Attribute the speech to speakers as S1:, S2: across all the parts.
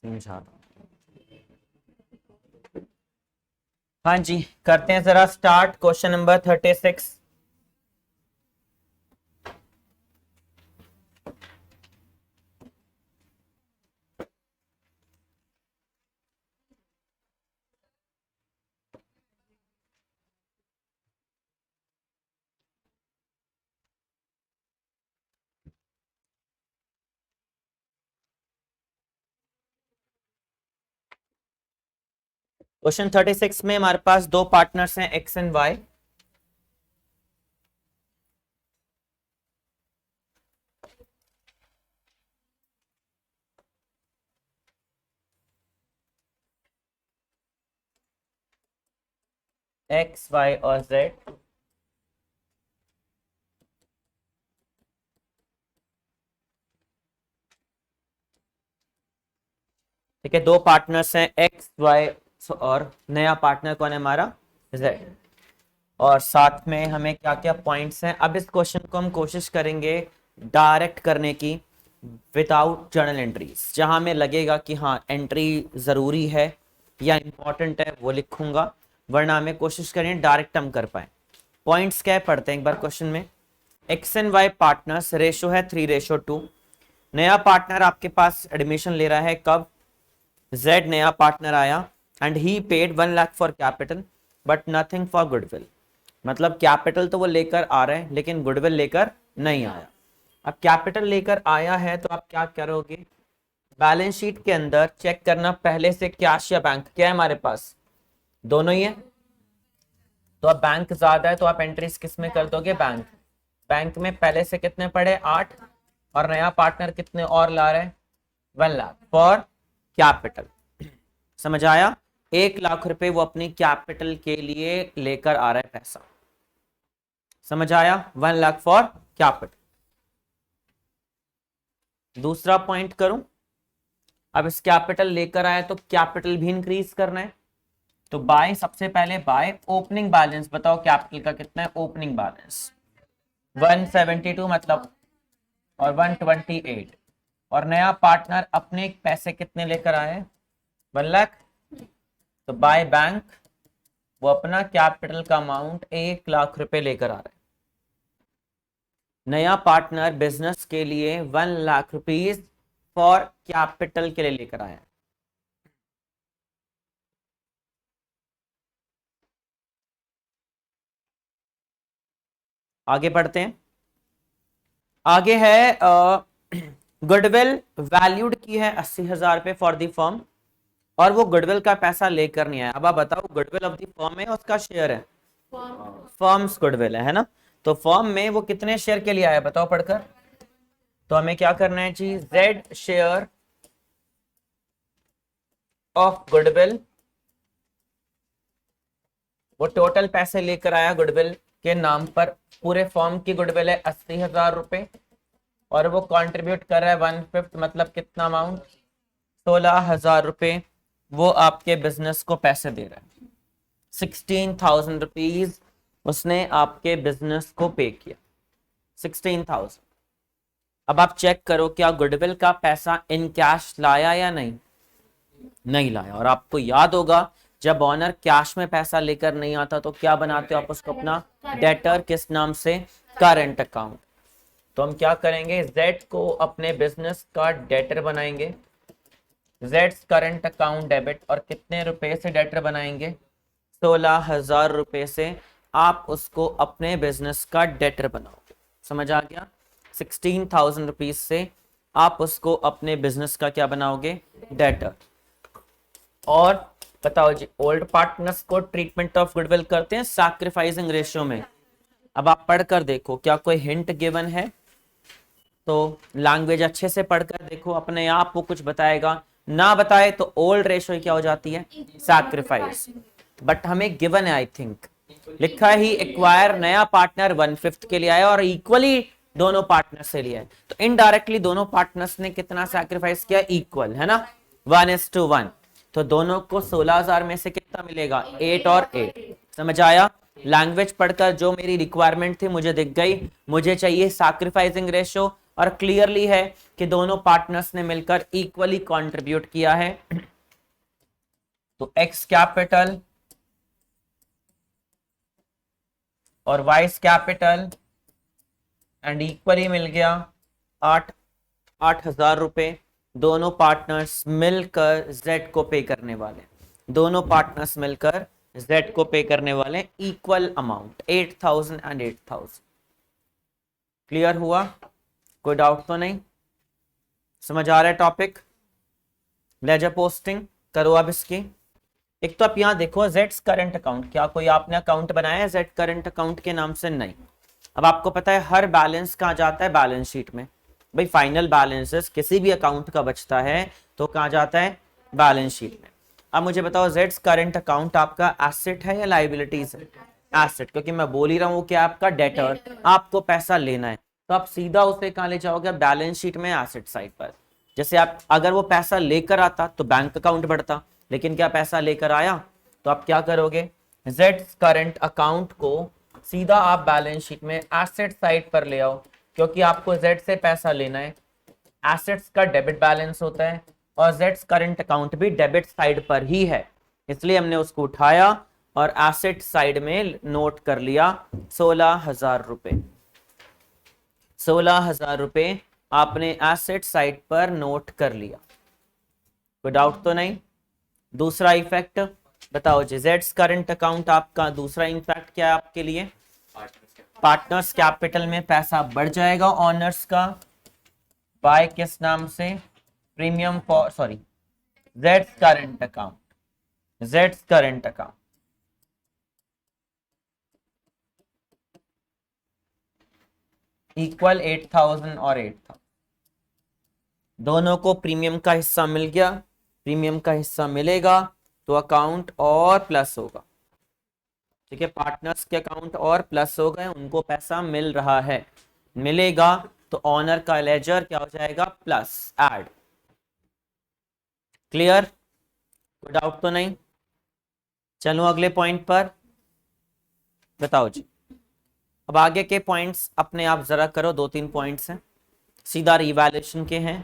S1: समझा रहा हूं। हाँ जी, करते हैं जरा स्टार्ट। Question number 36। क्वेश्चन 36 में हमारे पास दो पार्टनर्स हैं X and Y. X Y और जेड। ठीक है, दो पार्टनर्स हैं एक्स वाई और नया पार्टनर कौन है हमारा, जेड। और साथ में हमें क्या क्या पॉइंट्स हैं। अब इस क्वेश्चन को हम कोशिश करेंगे डायरेक्ट करने की विदाउट जर्नल एंट्रीज। जहां हमें लगेगा कि हाँ एंट्री जरूरी है या इंपॉर्टेंट है वो लिखूंगा, वरना हमें कोशिश करें डायरेक्ट हम कर पाए। पॉइंट्स क्या है पढ़ते हैं एक बार क्वेश्चन में। X and Y partners, ratio है 3:2। नया पार्टनर आपके पास एडमिशन ले रहा है कब, जेड नया पार्टनर आया and he paid 1 lakh for capital but nothing for goodwill. मतलब कैपिटल तो वो लेकर आ रहे हैं लेकिन गुडविल लेकर नहीं आया। अब कैपिटल लेकर आया है तो आप क्या करोगे, बैलेंस शीट के अंदर चेक करना पहले से कैश या बैंक। क्या है हमारे पास, दोनों ही है। तो अब बैंक ज्यादा है तो आप एंट्रीज किस में कर दोगे, बैंक। बैंक में पहले से कितने पड़े 8 और नया पार्टनर कितने और ला रहे हैं 1 लाख फॉर कैपिटल। समझ आया, 1 लाख रुपए वो अपनी कैपिटल के लिए लेकर आ रहा है पैसा। समझ आया, 1 लाख फॉर कैपिटल। दूसरा पॉइंट करूं, अब इस कैपिटल लेकर आया तो कैपिटल भी इंक्रीज करना है। तो बाय, सबसे पहले बाय ओपनिंग बैलेंस। बताओ कैपिटल का कितना है ओपनिंग बैलेंस, 172 मतलब, और 128। और नया पार्टनर अपने पैसे कितने लेकर आए 1 लाख। तो बाय बैंक वो अपना कैपिटल का अमाउंट 1 लाख रुपए लेकर आ रहा है। नया पार्टनर बिजनेस के लिए 1 लाख रुपीज फॉर कैपिटल के लिए लेकर आया। आगे बढ़ते हैं। आगे है गुडविल वैल्यूड की है 80,000 रुपए फॉर दी फर्म, और वो गुडविल का पैसा लेकर नहीं आया। अब आप बताओ गुडविल ऑफ दी फर्म है उसका शेयर है, फर्म्स गुडविल है ना। तो फर्म में वो कितने शेयर के लिए आया बताओ पढ़कर। तो हमें क्या करना है जी, जेड शेयर ऑफ गुडविल। वो टोटल पैसे लेकर आया गुडविल के नाम पर। पूरे फर्म की गुडविल है 80,000 रुपए और वो कंट्रीब्यूट कर रहा है 1/5 मतलब कितना अमाउंट 16,000 रुपए। वो आपके बिजनेस को पैसे दे रहा है, 16,000 रुपीज उसने आपके बिजनेस को पे किया, 16,000। अब आप चेक करो क्या गुडविल का पैसा इन कैश लाया या नहीं, नहीं लाया। और आपको याद होगा जब ऑनर कैश में पैसा लेकर नहीं आता तो क्या बनाते हो आप उसको अपना डेटर, किस नाम से, करंट अकाउंट। तो हम क्या करेंगे, जेड को अपने बिजनेस का डेटर बनाएंगे, जेड्स करंट अकाउंट डेबिट। और कितने रुपए से डेटर बनाएंगे, 16,000 रुपए से आप उसको अपने बिजनेस का डेटर बनाओगे। समझ आ गया, 16,000 रुपीज से आप उसको अपने बिजनेस का क्या बनाओगे, डेटर। और बताओ जी, ओल्ड पार्टनर्स को ट्रीटमेंट ऑफ गुडविल करते हैं सैक्रिफाइसिंग रेशियो में। अब आप पढ़कर देखो क्या कोई हिंट गिवन है, तो लैंग्वेज अच्छे से पढ़कर देखो, अपने आप वो कुछ बताएगा। ना बताए तो ओल्ड रेशियो क्या हो जाती है, सैक्रिफाइस। बट हमें गिवन है, आई थिंक लिखा ही एक्वायर नया पार्टनर 1/5 के लिए आया और इक्वली दोनों पार्टनर से लिया है। तो इनडायरेक्टली दोनों पार्टनर्स ने कितना सैक्रिफाइस किया, इक्वल है ना, 1:1। तो दोनों को 16,000 में से कितना मिलेगा, 8 और 8। समझ आया, लैंग्वेज पढ़कर जो मेरी रिक्वायरमेंट थी मुझे दिख गई। मुझे चाहिए सैक्रिफाइसिंग रेशियो और क्लियरली है कि दोनों पार्टनर्स ने मिलकर इक्वली कंट्रीब्यूट किया है। तो एक्स कैपिटल और वाइस कैपिटल एंड इक्वली मिल गया 8,000 रुपए। दोनों पार्टनर्स मिलकर जेड को पे करने वाले, दोनों पार्टनर्स मिलकर जेड को पे करने वाले इक्वल अमाउंट 8,000 एंड 8,000। क्लियर हुआ? कोई डाउट तो नहीं? समझ आ रहा है टॉपिक? लेजर पोस्टिंग करो अब इसकी। एक तो आप यहां देखो जेड्स करंट अकाउंट, क्या कोई आपने अकाउंट बनाया है जेड करंट अकाउंट के नाम से? नहीं। अब आपको पता है हर बैलेंस कहाँ जाता है? बैलेंस शीट में। भाई फाइनल बैलेंसेस किसी भी अकाउंट का बचता है तो कहाँ जाता है? बैलेंस शीट में। अब मुझे बताओ जेड्स करंट अकाउंट आपका एसेट है या लाइबिलिटीज है? एसेट, क्योंकि मैं बोल ही रहा हूँ कि आपका डेटर, आपको पैसा लेना है तो आप सीधा उसे कहाँ ले जाओगे? बैलेंस शीट में, एसेट साइड पर। जैसे आप अगर वो पैसा लेकर आता तो बैंक अकाउंट बढ़ता, लेकिन क्या पैसा लेकर आया? तो आप क्या करोगे? जेड्स करंट अकाउंट को सीधा आप बैलेंस शीट में एसेट साइड पर ले आओ, क्योंकि आपको जेड से पैसा लेना है। एसेट्स का डेबिट बैलेंस होता है और जेड्स करंट अकाउंट भी डेबिट साइड पर ही है, इसलिए हमने उसको उठाया और एसेट साइड में नोट कर लिया 16,000 रुपए। 16,000 रुपए आपने एसेट साइड पर नोट कर लिया। कोई डाउट तो नहीं? दूसरा इफेक्ट बताओ जी, जेड्स करंट अकाउंट आपका दूसरा इफेक्ट क्या है आपके लिए? पार्टनर्स कैपिटल में पैसा बढ़ जाएगा ऑनर्स का, बाय किस नाम से? Premium for, sorry, Jades current account, Jades current account. Equal 8,000 और 8,000, दोनों को प्रीमियम का हिस्सा मिल गया। प्रीमियम का हिस्सा मिलेगा तो अकाउंट और प्लस होगा। ठीक है, पार्टनर्स के अकाउंट और प्लस हो गए, उनको पैसा मिल रहा है, मिलेगा तो ऑनर का लेजर क्या हो जाएगा? Plus, add. क्लियर? कोई डाउट तो नहीं? चलो अगले पॉइंट पर, बताओ जी। अब आगे के पॉइंट्स अपने आप जरा करो, 2-3 पॉइंट्स हैं, सीधा रिवैल्यूएशन के हैं।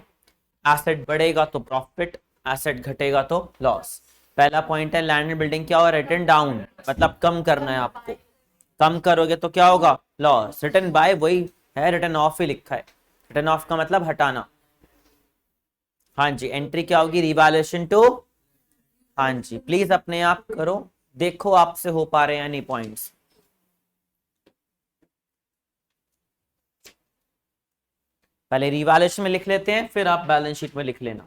S1: एसेट बढ़ेगा तो प्रॉफिट, एसेट घटेगा तो लॉस। पहला पॉइंट है लैंड एंड बिल्डिंग क्या हो? रिटर्न डाउन, मतलब कम करना है आपको, कम करोगे तो क्या होगा? लॉस। रिटर्न बाय वही है, रिटर्न ऑफ ही लिखा है, रिटर्न ऑफ का मतलब हटाना। हाँ जी, एंट्री क्या होगी? Revaluation to. हाँ जी, प्लीज अपने आप करो, देखो आपसे हो पा रहे हैं नहीं पॉइंट्स। पहले रिवैल्यूएशन में लिख लेते हैं, फिर आप बैलेंस शीट में लिख लेना।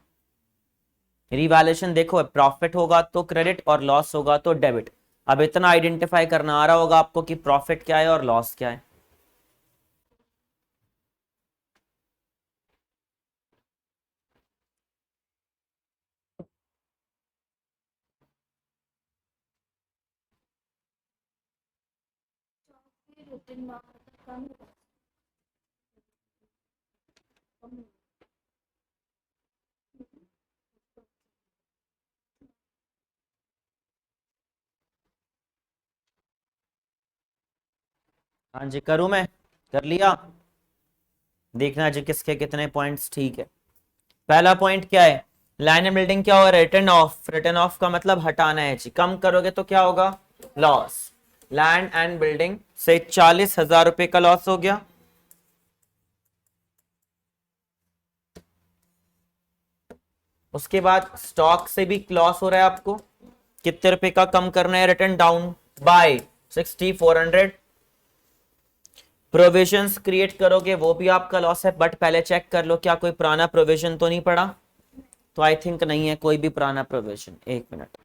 S1: रिवैल्यूएशन देखो, प्रॉफिट होगा तो क्रेडिट और लॉस होगा तो डेबिट। अब इतना आइडेंटिफाई करना आ रहा होगा आपको कि प्रॉफिट क्या है और लॉस क्या है। हाँ जी, करूं मैं? कर लिया? देखना जी किसके कितने पॉइंट्स ठीक है। पहला पॉइंट क्या है? लैंड एंड बिल्डिंग क्या होगा? Return of. रिटर्न ऑफ का मतलब हटाना है जी, कम करोगे तो क्या होगा? लॉस। लैंड एंड बिल्डिंग से 40,000 रुपए का लॉस हो गया। उसके बाद स्टॉक से भी लॉस हो रहा है आपको, कितने रुपए का कम करना है? Return down by 6,400। Provisions create करोगे वो भी आपका लॉस है, बट पहले चेक कर लो क्या कोई पुराना प्रोविजन तो नहीं पड़ा। तो आई थिंक नहीं है कोई भी पुराना प्रोविजन, एक मिनट।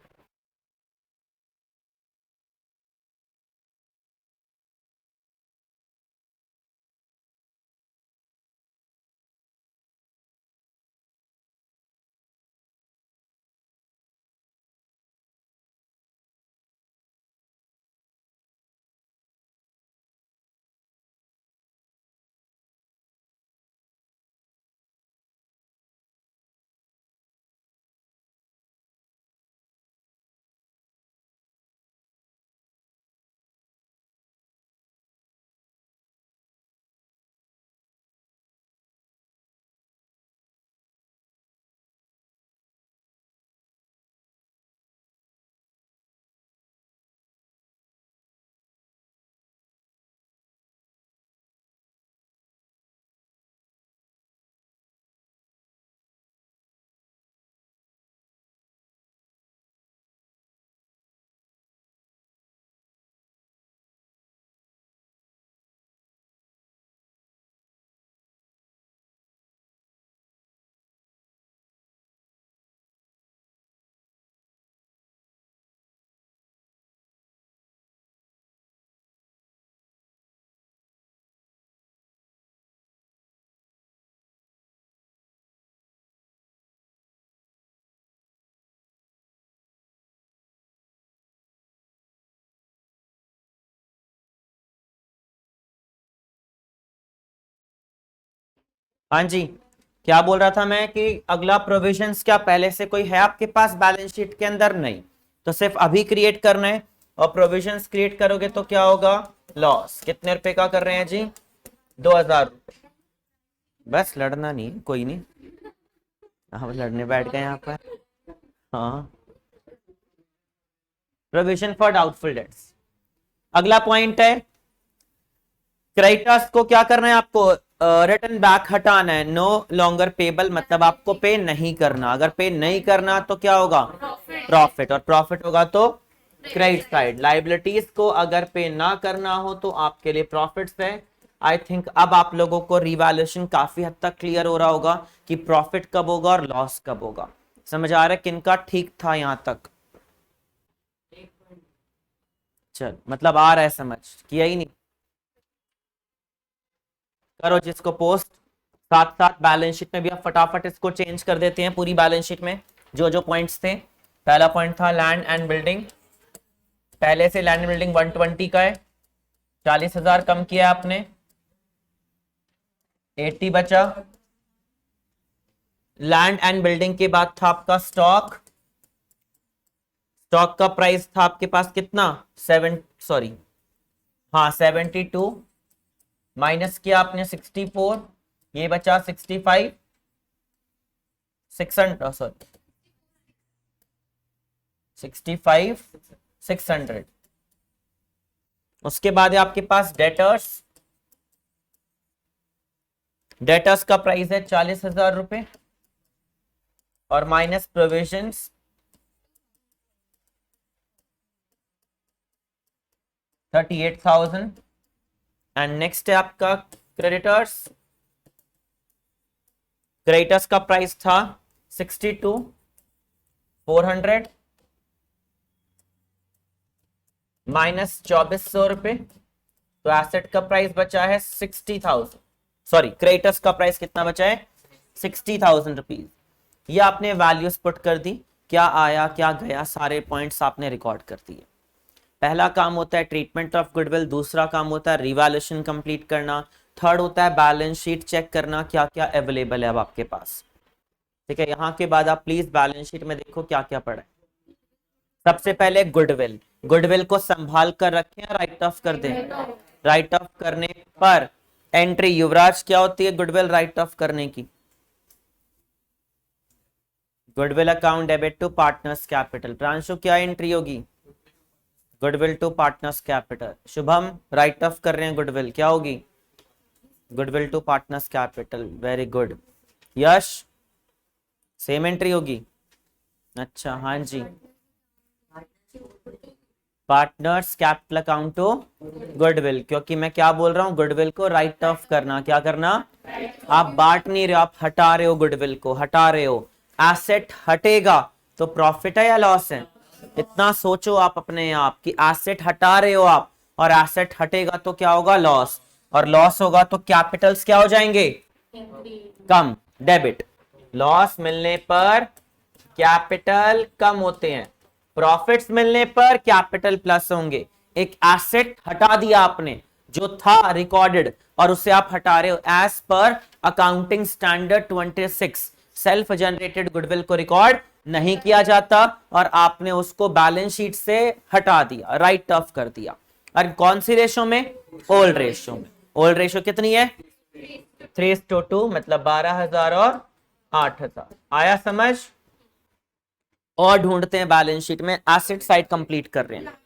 S1: हाँ जी, क्या बोल रहा था मैं कि अगला प्रोविजंस, क्या पहले से कोई है आपके पास बैलेंस शीट के अंदर? नहीं, तो सिर्फ अभी क्रिएट करना है। और प्रोविजंस क्रिएट करोगे तो क्या होगा? लॉस। कितने रुपए का कर रहे हैं जी? 2000 रुपए। बस लड़ना नहीं है, कोई नहीं, हम लड़ने बैठ गए यहाँ पर। हाँ, प्रोविजन फॉर डाउटफुल डेट्स। अगला पॉइंट है, क्रेडिटर्स को क्या करना है आपको? रिटर्न बैक हटाना है। नो लॉन्गर पेबल मतलब आपको पे नहीं करना। अगर पे नहीं करना तो क्या होगा? प्रॉफिट। और प्रॉफिट होगा तो क्रेडिट साइड। लाइबिलिटीज को अगर पे ना करना हो तो आपके लिए प्रॉफिट्स है। आई थिंक अब आप लोगों को रिवैल्यूएशन काफी हद तक क्लियर हो रहा होगा कि प्रॉफिट कब होगा और लॉस कब होगा। समझ आ रहा है किनका ठीक था यहां तक? चल, मतलब आ रहा है समझ? किया ही नहीं? करो जिसको पोस्ट। साथ साथ बैलेंस शीट में भी आप फटाफट इसको चेंज कर देते हैं पूरी बैलेंस शीट में, जो जो पॉइंट्स थे। पहला पॉइंट था लैंड एंड बिल्डिंग। पहले से लैंड बिल्डिंग 120 का है, 40,000 कम किया आपने, 80 बचा। लैंड एंड बिल्डिंग के बाद था आपका स्टॉक। स्टॉक का प्राइस था आपके पास कितना? 7, सॉरी, हाँ 72, माइनस किया आपने 64, ये बचा 65, 600, सॉरी 65, 600। उसके बाद है आपके पास डेटर्स। डेटर्स का प्राइस है 40,000 रुपए और माइनस प्रोविजंस 38,000। एंड नेक्स्ट है आपका क्रेडिटर्स। क्रेडिटर्स का प्राइस था 62, 400 माइनस 2400 रुपए। तो एसेट का प्राइस बचा है 60,000। सॉरी, क्रेडिटर्स का प्राइस कितना बचा है? 60,000 रुपीज। ये आपने वैल्यूज पुट कर दी, क्या आया क्या गया सारे पॉइंट्स आपने रिकॉर्ड कर दिए। पहला काम होता है ट्रीटमेंट ऑफ गुडविल, दूसरा काम होता है रिवैल्यूएशन कंप्लीट करना, थर्ड होता है बैलेंस शीट चेक करना क्या क्या अवेलेबल है अब आपके पास। ठीक है, यहाँ के बाद आप प्लीज बैलेंस शीट में देखो क्या क्या पड़ा है। सबसे पहले गुडविल। गुडविल को संभाल कर रखें, राइट ऑफ कर दें। राइट ऑफ करने पर एंट्री, युवराज क्या होती है गुडविल राइट ऑफ करने की? Goodwill account debit to partners capital. Pranshu क्या एंट्री होगी? Goodwill to partners capital. Shubham write off कर रहे हैं गुडविल, क्या होगी? Goodwill to partners capital, very good. Yash same entry होगी? अच्छा, हाँ जी, partners capital account to goodwill, क्योंकि मैं क्या बोल रहा हूं, गुडविल को राइट ऑफ करना। क्या करना? आप बांट नहीं रहे हो, आप हटा रहे हो, गुडविल को हटा रहे हो। एसेट हटेगा तो प्रॉफिट है या लॉस है? इतना सोचो आप अपने आप कि एसेट हटा रहे हो आप, और एसेट हटेगा तो क्या होगा? लॉस। और लॉस होगा तो कैपिटल्स क्या हो जाएंगे? कम, डेबिट। लॉस मिलने पर कैपिटल कम होते हैं, प्रॉफिट्स मिलने पर कैपिटल प्लस होंगे। एक एसेट हटा दिया आपने जो था रिकॉर्डेड, और उसे आप हटा रहे हो as per accounting standard 26। Self generated goodwill को रिकॉर्ड नहीं किया जाता और आपने उसको बैलेंस शीट से हटा दिया, राइट ऑफ कर दिया। और कौन सी रेशो में? ओल्ड रेशो में। ओल्ड रेशो कितनी है? 3:2, मतलब 12,000 और 8,000। आया समझ? और ढूंढते हैं बैलेंस शीट में, एसेट साइड कंप्लीट कर रहे हैं।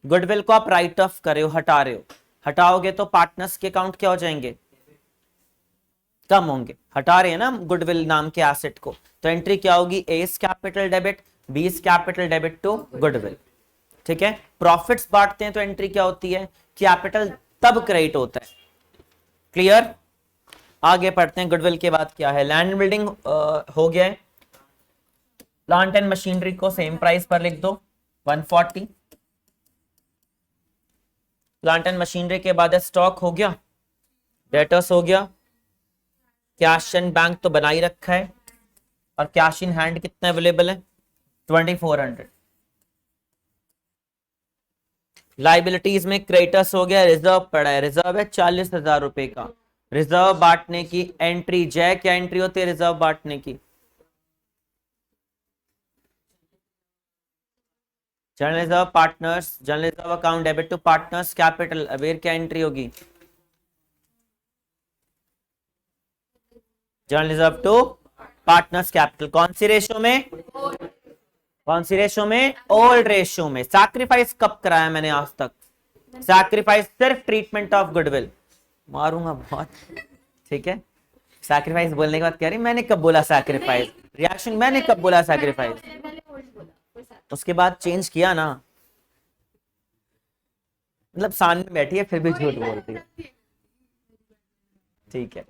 S1: गुडविल को आप राइट ऑफ कर रहे हो, हटा रहे हो। हटाओगे तो पार्टनर्स के अकाउंट क्या हो जाएंगे? कम होंगे। हटा रहे हैं ना गुडविल नाम के एसेट को, तो एंट्री क्या होगी? एस कैपिटल डेबिट, बीस कैपिटल डेबिट टू गुडविल। ठीक है, प्रॉफिट्स बांटते हैं तो एंट्री क्या होती है? कैपिटल तब क्रेडिट होता है। क्लियर? आगे पढ़ते हैं, गुडविल के बाद क्या है? लैंड बिल्डिंग हो गया है। प्लांट एंड मशीनरी को सेम प्राइस पर लिख दो, 140। प्लांट एंड मशीनरी के बाद स्टॉक हो गया, डेटर्स हो गया, कैश एंड बैंक तो बना ही रखा है, और कैश इन हैंड कितना अवेलेबल है? 2400। लाइबिलिटीज में क्रेडिटर्स हो गया, रिजर्व पड़ा है, रिजर्व है 40,000 रुपए का। रिजर्व बांटने की एंट्री, जय क्या एंट्री होती है रिजर्व बांटने की? General reserve partners, general reserve account debit to partners capital, अबेर क्या एंट्री होगी? General reserve to partners capital, कौन सी रेशो में? कौन सी रेशो में? ओल्ड रेशो में। सैक्रिफाइस कब कराया मैंने आज तक? सैक्रिफाइस सिर्फ ट्रीटमेंट ऑफ गुडविल। मारूंगा बहुत, ठीक है। सैक्रिफाइस बोलने के बाद कह रही मैंने कब बोला सैक्रिफाइस, रिएक्शन मैंने कब बोला सैक्रिफाइस? उसके बाद चेंज किया ना, मतलब सामने बैठी है फिर भी झूठ बोलती है, ठीक है।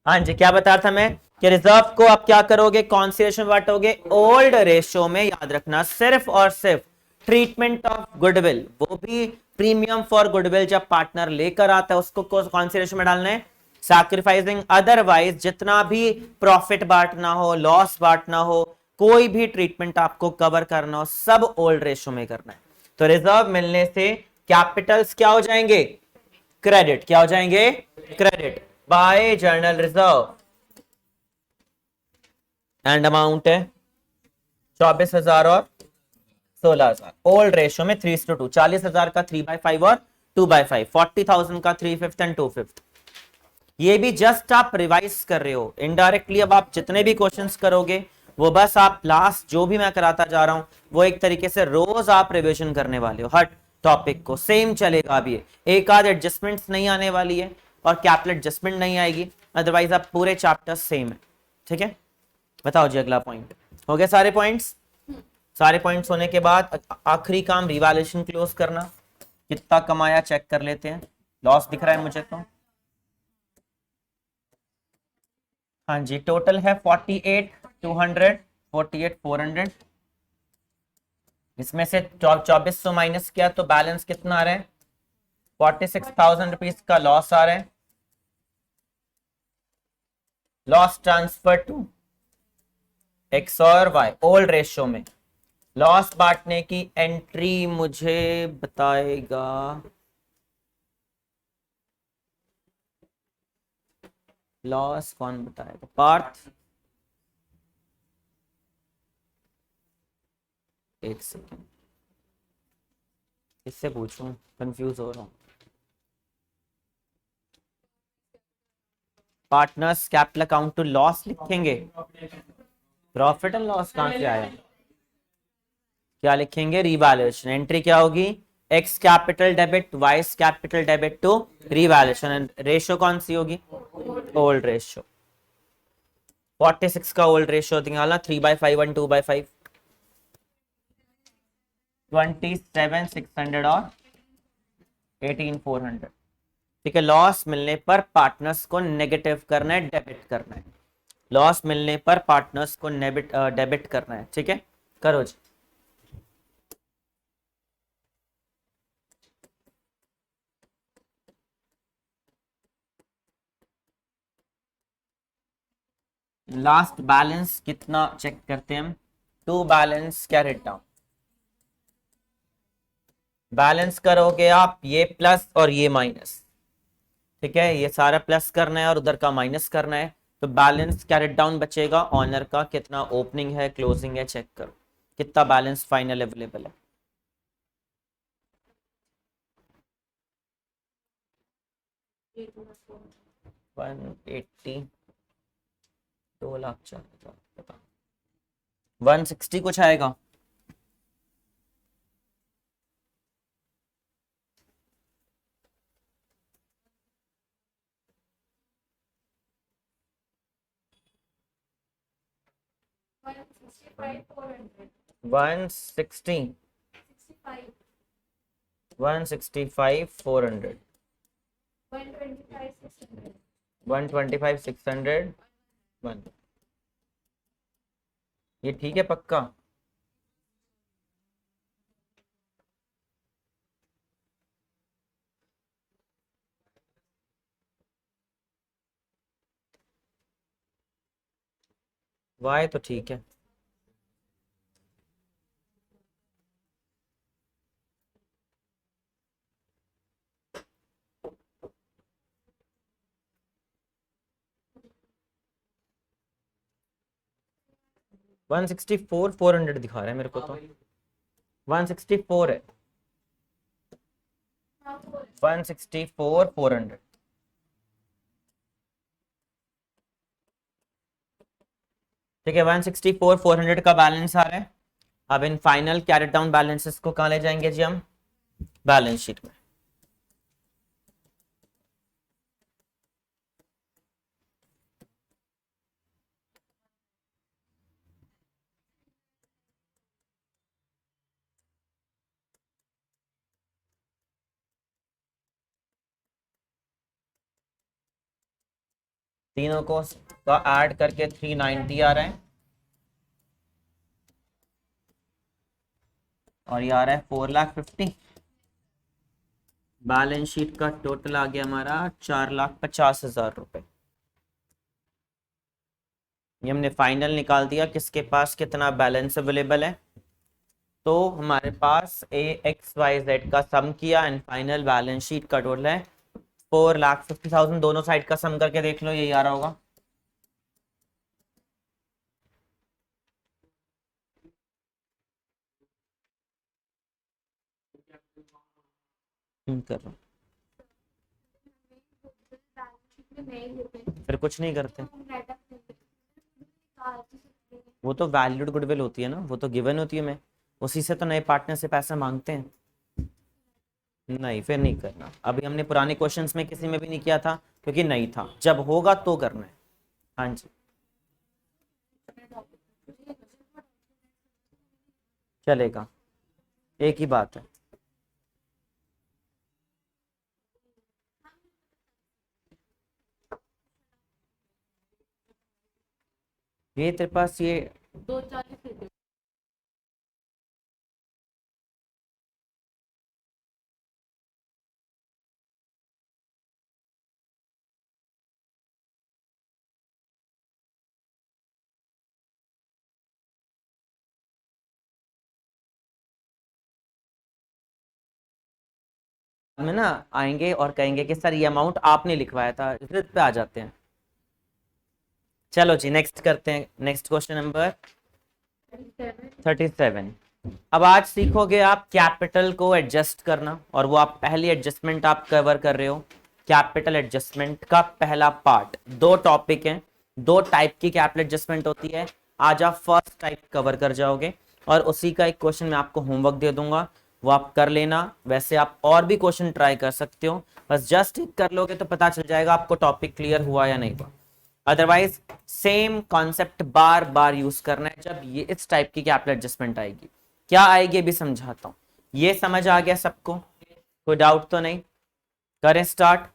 S1: हाँ जी, क्या बता रहा था मैं कि रिजर्व को आप क्या करोगे, कौन सी रेशो में बांटोगे? ओल्ड रेशो में। याद रखना सिर्फ और सिर्फ ट्रीटमेंट ऑफ गुडविल, वो भी प्रीमियम फॉर गुडविल जब पार्टनर लेकर आता है उसको कौन सी रेशो में डालना है? सैक्रिफाइसिंग। अदरवाइज जितना भी प्रॉफिट बांटना हो, लॉस बांटना हो, कोई भी ट्रीटमेंट आपको कवर करना हो, सब ओल्ड रेशो में करना है। तो रिजर्व मिलने से कैपिटल्स क्या हो जाएंगे? क्रेडिट। क्या हो जाएंगे? Credit by journal reserve. And amount है 24,000 और 16,000। ओल्ड रेशियो में 3:2, 40,000 का 3/5 और 2/5, 40,000 का 3/5 एंड 2/5। ये भी जस्ट आप रिवाइज कर रहे हो इनडायरेक्टली। अब आप जितने भी क्वेश्चंस करोगे वो बस आप लास्ट जो भी मैं कराता जा रहा हूं वो एक तरीके से रोज आप रिवीजन करने वाले हो, हर टॉपिक को सेम चलेगा। अब ये एक आध एडजस्टमेंट्स नहीं आने वाली है और कैपिटल एडजस्टमेंट नहीं आएगी, अदरवाइज आप पूरे चैप्टर सेम है, ठीक है। बताओ जी अगला पॉइंट। हो गए सारे पॉइंट्स? सारे पॉइंट्स होने के बाद आखिरी काम रिवैल्यूएशन क्लोज करना। कितना कमाया चेक कर लेते हैं। लॉस दिख रहा है मुझे तो, हाँ जी, टोटल है 48,200, 48,400। इसमें से 2400 माइनस किया तो बैलेंस कितना आ रहा है? 46,000 रुपीज का लॉस आ रहा है। लॉस ट्रांसफर टू एक्स और वाई ओल्ड रेशियो में। लॉस बांटने की एंट्री मुझे बताएगा, लॉस कौन बताएगा? पार्थ, एक सेकेंड, इससे पूछूं, कंफ्यूज हो रहा हूं। Partners capital account to loss लिखेंगे, प्रॉफिट एंड लॉस कहां से आया? क्या लिखेंगे? रिवैल्यूएशन। एंट्री क्या होगी? X capital debit Y's capital debit to revaluation. And ratio कौन सी होगी? Old ratio. 46 का ओल्ड रेशियो निकालना, 3/5 और 2/5, 27,600 और 18,400, ठीक है। लॉस मिलने पर पार्टनर्स को नेगेटिव करना है, डेबिट करना है। लॉस मिलने पर पार्टनर्स को डेबिट करना है, ठीक है। करो जी। लास्ट बैलेंस कितना चेक करते हैं हम? To balance carried down. Balance करोगे आप ये प्लस और ये माइनस, ठीक है। ये सारा प्लस करना है और उधर का माइनस करना है, तो बैलेंस कैरेट डाउन बचेगा। ऑनर का कितना ओपनिंग है, क्लोजिंग है, चेक करो कितना बैलेंस फाइनल अवेलेबल है। 180, 2,04,000, 160 कुछ आएगा। One sixty 165,400, 125,600, 1। ये ठीक है पक्का? वाई तो ठीक है। 164 400 दिखा रहा है मेरे को तो। 164 है। 164 400। ठीक है, 164 400 का बैलेंस आ रहा है। अब in final carried down balances को कहाँ ले जाएंगे जी हम? बैलेंस शीट में। तीनों को का ऐड करके 390 आ रहा है, और ये आ रहा है 4,50,000। बैलेंस शीट का टोटल आ गया हमारा 4,50,000 रुपए। ये हमने फाइनल निकाल दिया किसके पास कितना बैलेंस अवेलेबल है। तो हमारे पास AXYZ का सम किया एंड फाइनल बैलेंस शीट का टोटल है 4,50,000। दोनों साइड का सम करके देख लो, यही आ रहा होगा। कर रहा हूँ। फिर कुछ नहीं करते। वो तो वैल्यूड गुडविल होती है ना, वो तो गिवन होती है। मैं उसी से तो नए पार्टनर से पैसा मांगते हैं। नहीं, फिर नहीं करना। अभी हमने पुराने क्वेश्चंस में किसी में भी नहीं किया था क्योंकि नहीं था। जब होगा तो करना है। हाँ जी, चलेगा, एक ही बात है। ये तेरे पास ये में ना आएंगे और कहेंगे कि सर ये अमाउंट आपने लिखवाया था, इस पे आ जाते हैं। चलो जी, नेक्स्ट करते हैं। Next question number 37। अब आज सीखोगे आप कैपिटल को एडजस्ट करना, और वो आप पहली एडजस्टमेंट आप कवर कर रहे हो। कैपिटल एडजस्टमेंट का पहला पार्ट, दो टॉपिक हैं, दो टाइप की कैपिटल एडजस्टमेंट होती है। आज आप फर्स्ट टाइप कवर कर जाओगे, और उसी का एक क्वेश्चन मैं आपको होमवर्क दे दूंगा, वो आप कर लेना। वैसे आप और भी क्वेश्चन ट्राई कर सकते हो, बस जस्ट कर लोगे तो पता चल जाएगा आपको टॉपिक क्लियर हुआ या नहीं हुआ। अदरवाइज सेम कॉन्सेप्ट बार बार यूज करना है जब ये इस टाइप की कैपिटल एडजस्टमेंट आएगी। क्या आएगी अभी समझाता हूं। ये समझ आ गया सबको? कोई डाउट तो नहीं? करें स्टार्ट।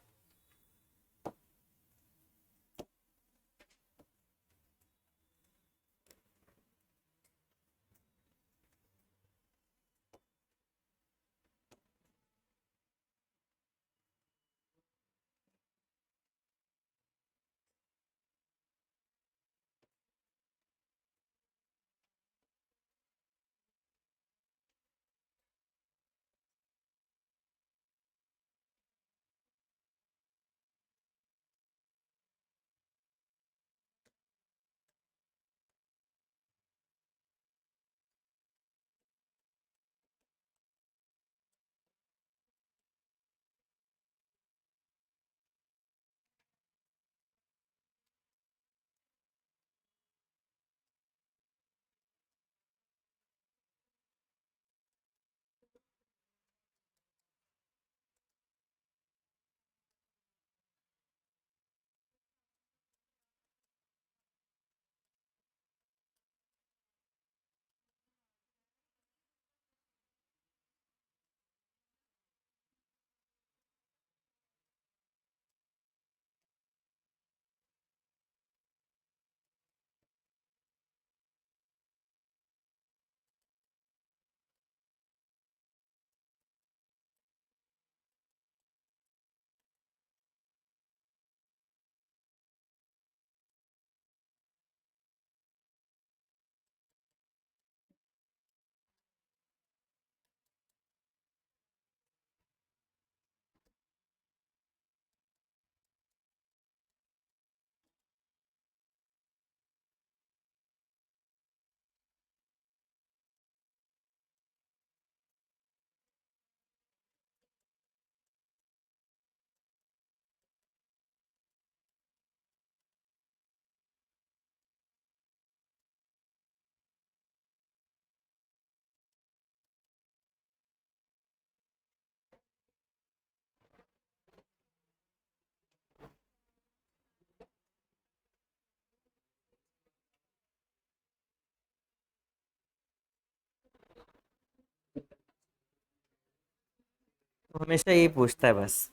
S1: हमेशा यही पूछता है बस।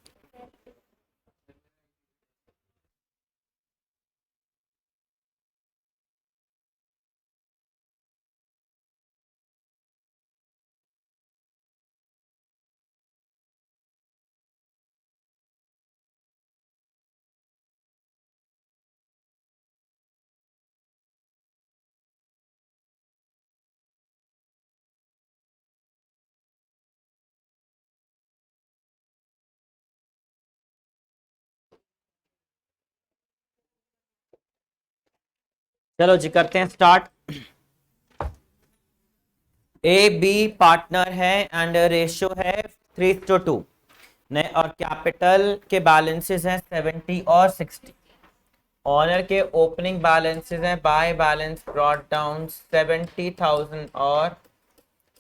S1: चलो जी करते हैं स्टार्ट। ए बी पार्टनर है एंड रेशियो है 3:2। ने और कैपिटल के बैलेंसेस हैं 70 और 60। ऑनर के ओपनिंग बैलेंसेस हैं बाय बैलेंस ब्रॉट डाउन 70,000 और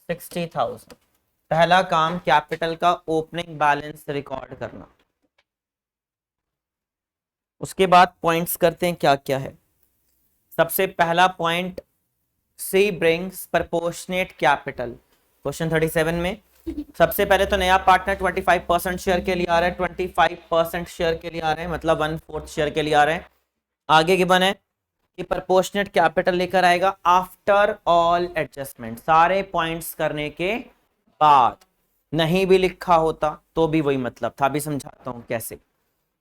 S1: 60,000। पहला काम कैपिटल का ओपनिंग बैलेंस रिकॉर्ड करना। उसके बाद पॉइंट्स करते हैं क्या क्या है। सबसे पहला पॉइंट, सी ब्रिंग्स प्रपोर्शनेट कैपिटल। क्वेश्चन 37 में सबसे पहले तो नया पार्टनर 25% शेयर के लिए आ रहा है, 25% शेयर के लिए आ रहे हैं, मतलब 1/4 शेयर के लिए आ रहे हैं। आगे गिवन है कि प्रपोर्शनेट कैपिटल लेकर आएगा आफ्टर ऑल एडजस्टमेंट, सारे पॉइंट्स करने के बाद। नहीं भी लिखा होता तो भी वही मतलब था, अभी समझाता हूं कैसे।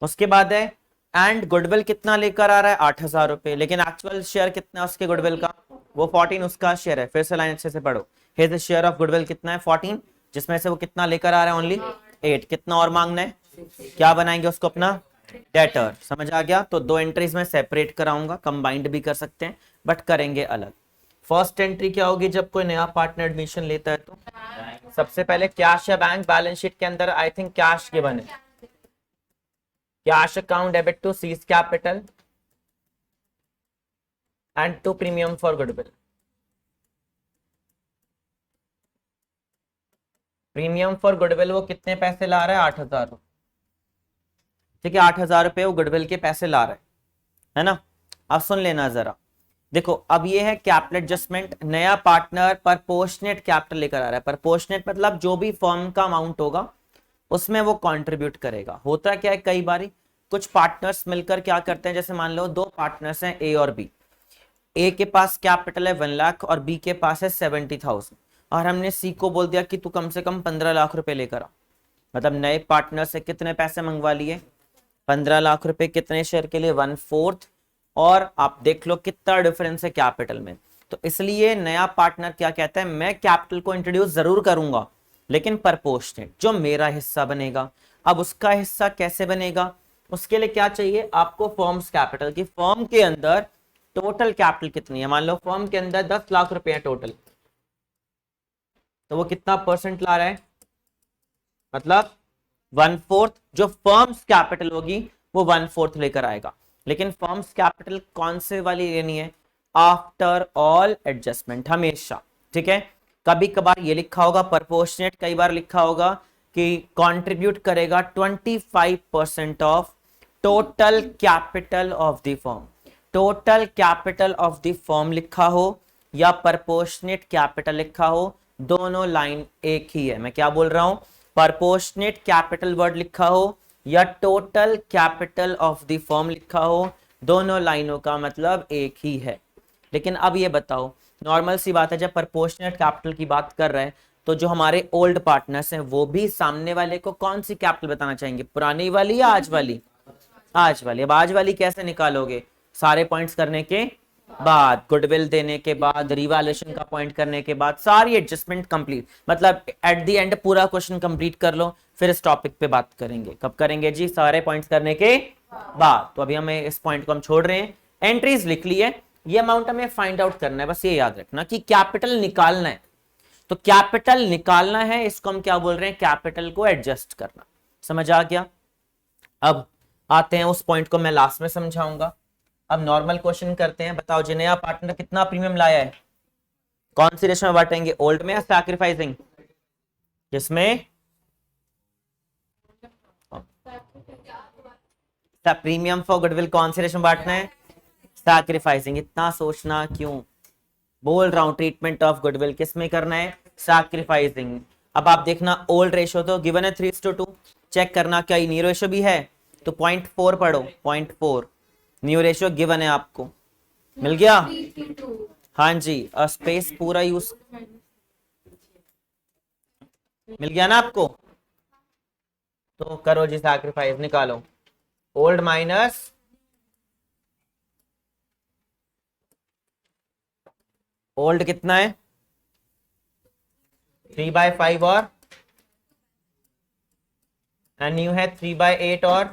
S1: उसके बाद है एंड गुडविल कितना लेकर आ रहा है 8,000 रुपए, लेकिन एक्चुअल शेयर कितना है उसके गुडविल का, वो 14 उसका शेयर है। फिर से लाइन अच्छे से पढ़ो, हिज शेयर ऑफ गुडविल कितना है 14, जिसमें से वो कितना लेकर आ रहा है ओनली 8। कितना और मांगना है, क्या बनाएंगे उसको अपना डेटर। समझ आ गया। तो दो एंट्रीज में सेपरेट कराऊंगा, कंबाइंड भी कर सकते हैं बट करेंगे अलग। फर्स्ट एंट्री क्या होगी जब कोई नया पार्टनर एडमिशन लेता है तो सबसे पहले कैश या बैंक, बैलेंस शीट के अंदर आई थिंक कैश गिवन है। Cash account debit to C's capital and to premium for goodwill. Premium for goodwill वो कितने पैसे ला रहा है 8,000। ठीक है 8,000 रुपए वो गुडविल के पैसे ला रहा है ना। अब सुन लेना जरा, देखो अब ये है कैपिटल एडजस्टमेंट। नया पार्टनर प्रपोर्शनेट कैपिटल लेकर आ रहा है। प्रपोर्शनेट मतलब जो भी फर्म का अमाउंट होगा उसमें वो कंट्रीब्यूट करेगा। होता क्या है कई बारी कुछ पार्टनर्स मिलकर क्या करते हैं, जैसे मान लो दो पार्टनर्स हैं ए और बी। ए के पास कैपिटल है 1 लाख और बी के पास है 70,000, और हमने सी को बोल दिया कि तू कम से कम 15 लाख रुपए लेकर आ। मतलब नए पार्टनर से कितने पैसे मंगवा लिए 15 लाख रुपए। कितने शेयर के लिए 1/4। और आप देख लो कितना डिफरेंस है कैपिटल में। तो इसलिए नया पार्टनर क्या कहता है, मैं कैपिटल को इंट्रोड्यूस जरूर करूंगा लेकिन प्रपोर्शनेट, जो मेरा हिस्सा बनेगा। अब उसका हिस्सा कैसे बनेगा, उसके लिए क्या चाहिए आपको, फर्म्स कैपिटल की। फर्म के अंदर टोटल कैपिटल कितनी है, मान लो फर्म के अंदर 10 लाख रुपए है टोटल, तो वो कितना परसेंट ला रहा है, मतलब 1/4। जो फर्म्स कैपिटल होगी वो 1/4 लेकर आएगा। लेकिन फर्म्स कैपिटल कौन से वाली लेनी है, आफ्टर ऑल एडजस्टमेंट हमेशा। ठीक है, कभी कभार ये लिखा होगा प्रपोर्शनेट, कई बार लिखा होगा कि कंट्रीब्यूट करेगा 25% of total capital of the firm. Total capital of the firm लिखा हो या प्रपोर्शनेट कैपिटल लिखा हो, दोनों लाइन एक ही है। मैं क्या बोल रहा हूं, प्रपोर्शनेट कैपिटल वर्ड लिखा हो या total capital of the firm लिखा हो, दोनों लाइनों का मतलब एक ही है। लेकिन अब ये बताओ, नॉर्मल सी बात है जब प्रपोर्शनेट कैपिटल की बात कर रहे हैं तो जो हमारे ओल्ड पार्टनर्स हैं वो भी सामने वाले को कौन सी कैपिटल बताना चाहेंगे, पुरानी वाली या आज वाली। आज वाली। अब आज वाली कैसे निकालोगे, सारे पॉइंट्स करने के बाद, गुडविल देने के बाद, रिवैल्यूएशन का पॉइंट करने के बाद, सारी एडजस्टमेंट कंप्लीट, मतलब एट द एंड पूरा क्वेश्चन कंप्लीट कर लो, फिर इस टॉपिक पे बात करेंगे। कब करेंगे जी, सारे पॉइंट्स करने के बाद। तो अभी हमें इस पॉइंट को हम छोड़ रहे हैं। एंट्रीज लिख ली है, ये अमाउंट हमें फाइंड आउट करना है। बस ये याद रखना कि कैपिटल निकालना है, तो कैपिटल निकालना है, इसको हम क्या बोल रहे हैं, कैपिटल को एडजस्ट करना। समझ आ गया। अब आते हैं उस पॉइंट को मैं लास्ट में समझाऊंगा। अब नॉर्मल क्वेश्चन करते हैं, बताओ जी नया पार्टनर कितना प्रीमियम लाया है, कौन सी रेशो में बांटेंगे, ओल्ड में या सैक्रिफाइसिंग, जिसमें प्रीमियम फॉर गुडविल कौन सी रेशो में बांटना है, सैक्रिफाइसिंग। इतना सोचना क्यों, बोल रहा हूं ट्रीटमेंट ऑफ गुडविल किस में करना है, सैक्रिफाइसिंग। अब आप देखना ओल्ड रेशो तो गिवन है 3:2, चेक करना क्या न्यू रेशो भी है, तो 0.4 पढ़ो, 0.4 न्यू रेशो गिवन है आपको, मिल गया। हाँ जी, स्पेस पूरा यूज मिल गया ना आपको। तो करो जी सैक्रिफाइस, निकालो ओल्ड माइनस ओल्ड कितना है 3/5 और न्यू है 3/8 और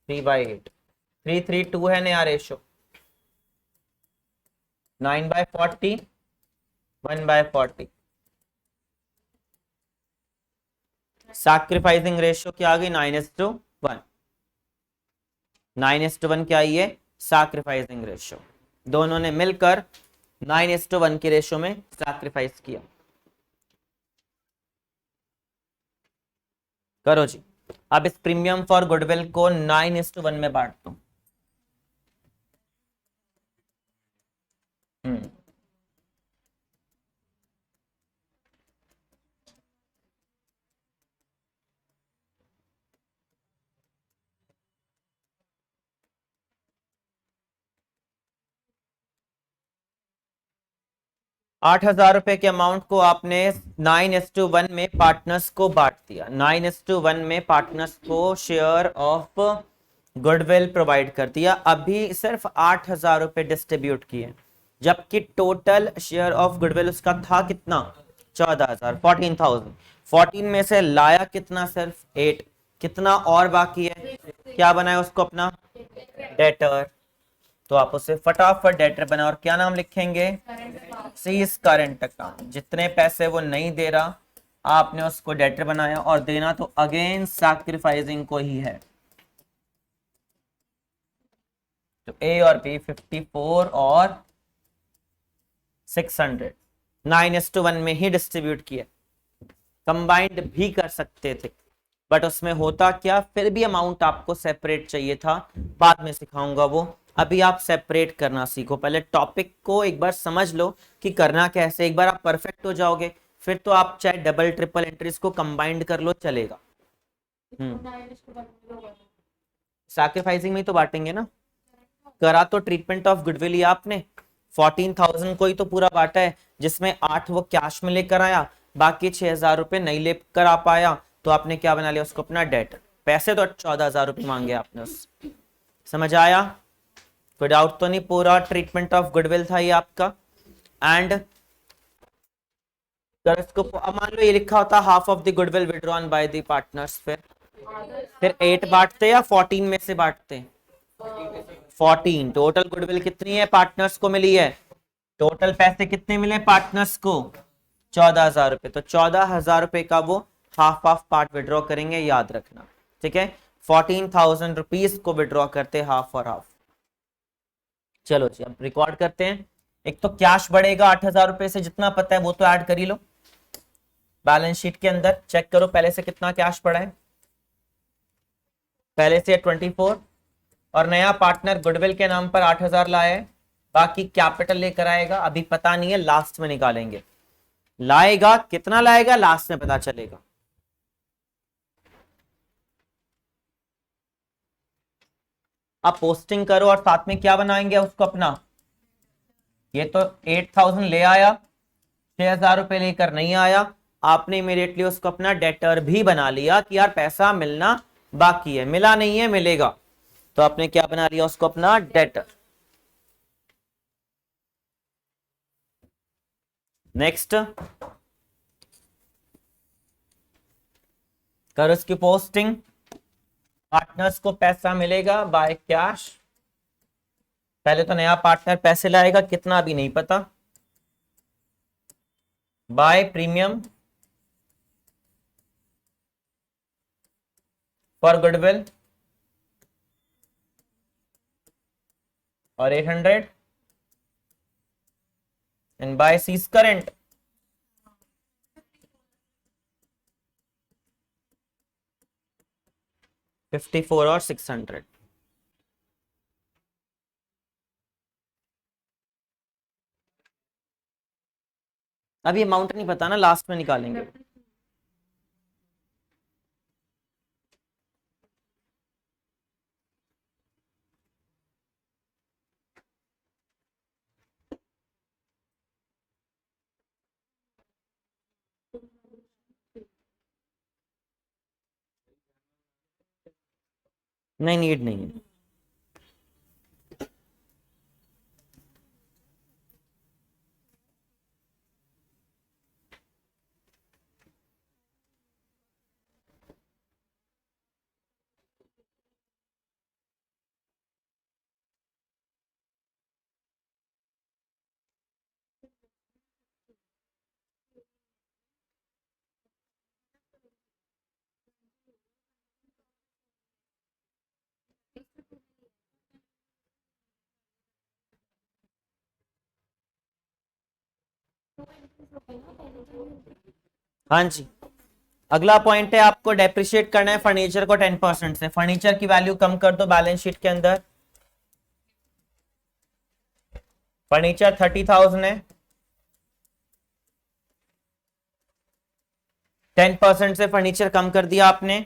S1: 3/8, 3:3:2 है नया रेशो, 9/40 1/40। सैक्रिफाइसिंग रेशियो क्या आ गई 9:1, 9:1 क्या आई है सैक्रिफाइसिंग रेशियो, दोनों ने मिलकर 9:1 की रेशियो में सैक्रिफाइस किया। करो जी, अब इस प्रीमियम फॉर गुडविल को 9:1 में बांट दो। 8,000 रुपए के अमाउंट को आपने 9:1 में पार्टनर्स को बांट दिया, 9:1 में पार्टनर्स को शेयर ऑफ गुडविल प्रोवाइड कर दिया। अभी सिर्फ 8,000 रुपए डिस्ट्रीब्यूट किए, जबकि टोटल शेयर ऑफ गुडविल उसका था कितना 14,000, 14,000, 14 में से लाया कितना सिर्फ 8, कितना और बाकी है, क्या बनाया उसको अपना डेटर, तो आप उसे फटाफट डेटर बना और क्या नाम लिखेंगे सीज करंट अकाउंट। जितने पैसे वो नहीं दे रहा आपने उसको डेटर बनाया और देना तो अगेन सैक्रिफाइसिंग को ही है। तो ए और बी 54 और 600 9:1 में ही डिस्ट्रीब्यूट किया, कंबाइंड भी कर सकते थे बट उसमें होता क्या, फिर भी अमाउंट आपको सेपरेट चाहिए था, बाद में सिखाऊंगा वो, अभी आप सेपरेट करना सीखो, पहले टॉपिक को एक बार समझ लो कि करना कैसे, एक बार आप परफेक्ट हो जाओगे फिर तो आप चाहे डबल ट्रिपल एंट्रीज को कंबाइंड कर लो चलेगा। सैक्रिफाइसिंग में ही तो बांटेंगे ना, करा तो ट्रीटमेंट ऑफ गुडविल ही आपने, 14,000 को ही तो पूरा बांटा है, जिसमें 8 वो कैश में लेकर आया, बाकी 6,000 रुपए नहीं लेकर आ पाया, तो आपने क्या बना लिया उसको अपना डेट, पैसे तो 14,000 रुपए मांगे आपने उससे। समझ आया, कोई डाउट तो नहीं, पूरा ट्रीटमेंट ऑफ गुडविल था ये आपका। एंड इसको मान लो ये लिखा होता half of the goodwill withdrawn by the partners, फिर 8 बांटते या 14 में से बांटते, 14, टोटल गुडविल कितनी है पार्टनर्स को मिली है, टोटल पैसे कितने मिले पार्टनर्स को 14,000 रुपए, तो 14,000 रुपए का वो हाफ हाफ पार्ट विड्रॉ करेंगे, याद रखना ठीक है, 14,000 रुपीज को विड्रॉ करते हाफ और हाफ। चलो जी अब रिकॉर्ड करते हैं, एक तो कैश बढ़ेगा 8,000 रुपए से, जितना पता है वो तो ऐड कर ही लो, बैलेंस शीट के अंदर चेक करो पहले से कितना कैश पड़ा है, पहले से 24, और नया पार्टनर गुडविल के नाम पर 8,000 लाया है, बाकी कैपिटल लेकर आएगा, अभी पता नहीं है लास्ट में निकालेंगे, लाएगा कितना लाएगा लास्ट में पता चलेगा। आप पोस्टिंग करो और साथ में क्या बनाएंगे उसको अपना, ये तो 8,000 ले आया, 6,000 रुपए लेकर नहीं आया, आपने इमीडिएटली उसको अपना डेटर भी बना लिया कि यार पैसा मिलना बाकी है, मिला नहीं है मिलेगा, तो आपने क्या बना लिया उसको अपना डेटर। नेक्स्ट करो इसकी पोस्टिंग, पार्टनर्स को पैसा मिलेगा बाय कैश, पहले तो नया पार्टनर पैसे लाएगा कितना भी नहीं पता, बाय प्रीमियम फॉर गुडविल और 800 एंड बाय सीज करंट, $54 और 600। अभी अमाउंट नहीं पता ना, लास्ट में निकालेंगे। नहीं, नीड नहीं है। हाँ जी, अगला पॉइंट है आपको डेप्रिशिएट करना है फर्नीचर को 10% से। फर्नीचर की वैल्यू कम कर दो बैलेंस शीट के अंदर। फर्नीचर 30,000 है, 10% से फर्नीचर कम कर दिया आपने।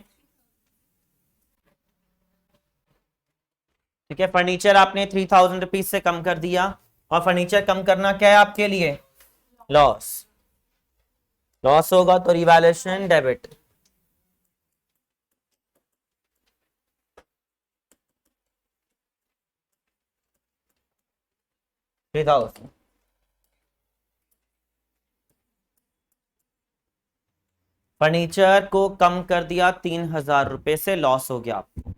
S1: ठीक है, फर्नीचर आपने 3,000 रुपीज से कम कर दिया। और फर्नीचर कम करना क्या है आपके लिए? लॉस। लॉस होगा तो revaluation debit. Three thousand. Furniture को कम कर दिया 3,000 रुपए से, लॉस हो गया आपको।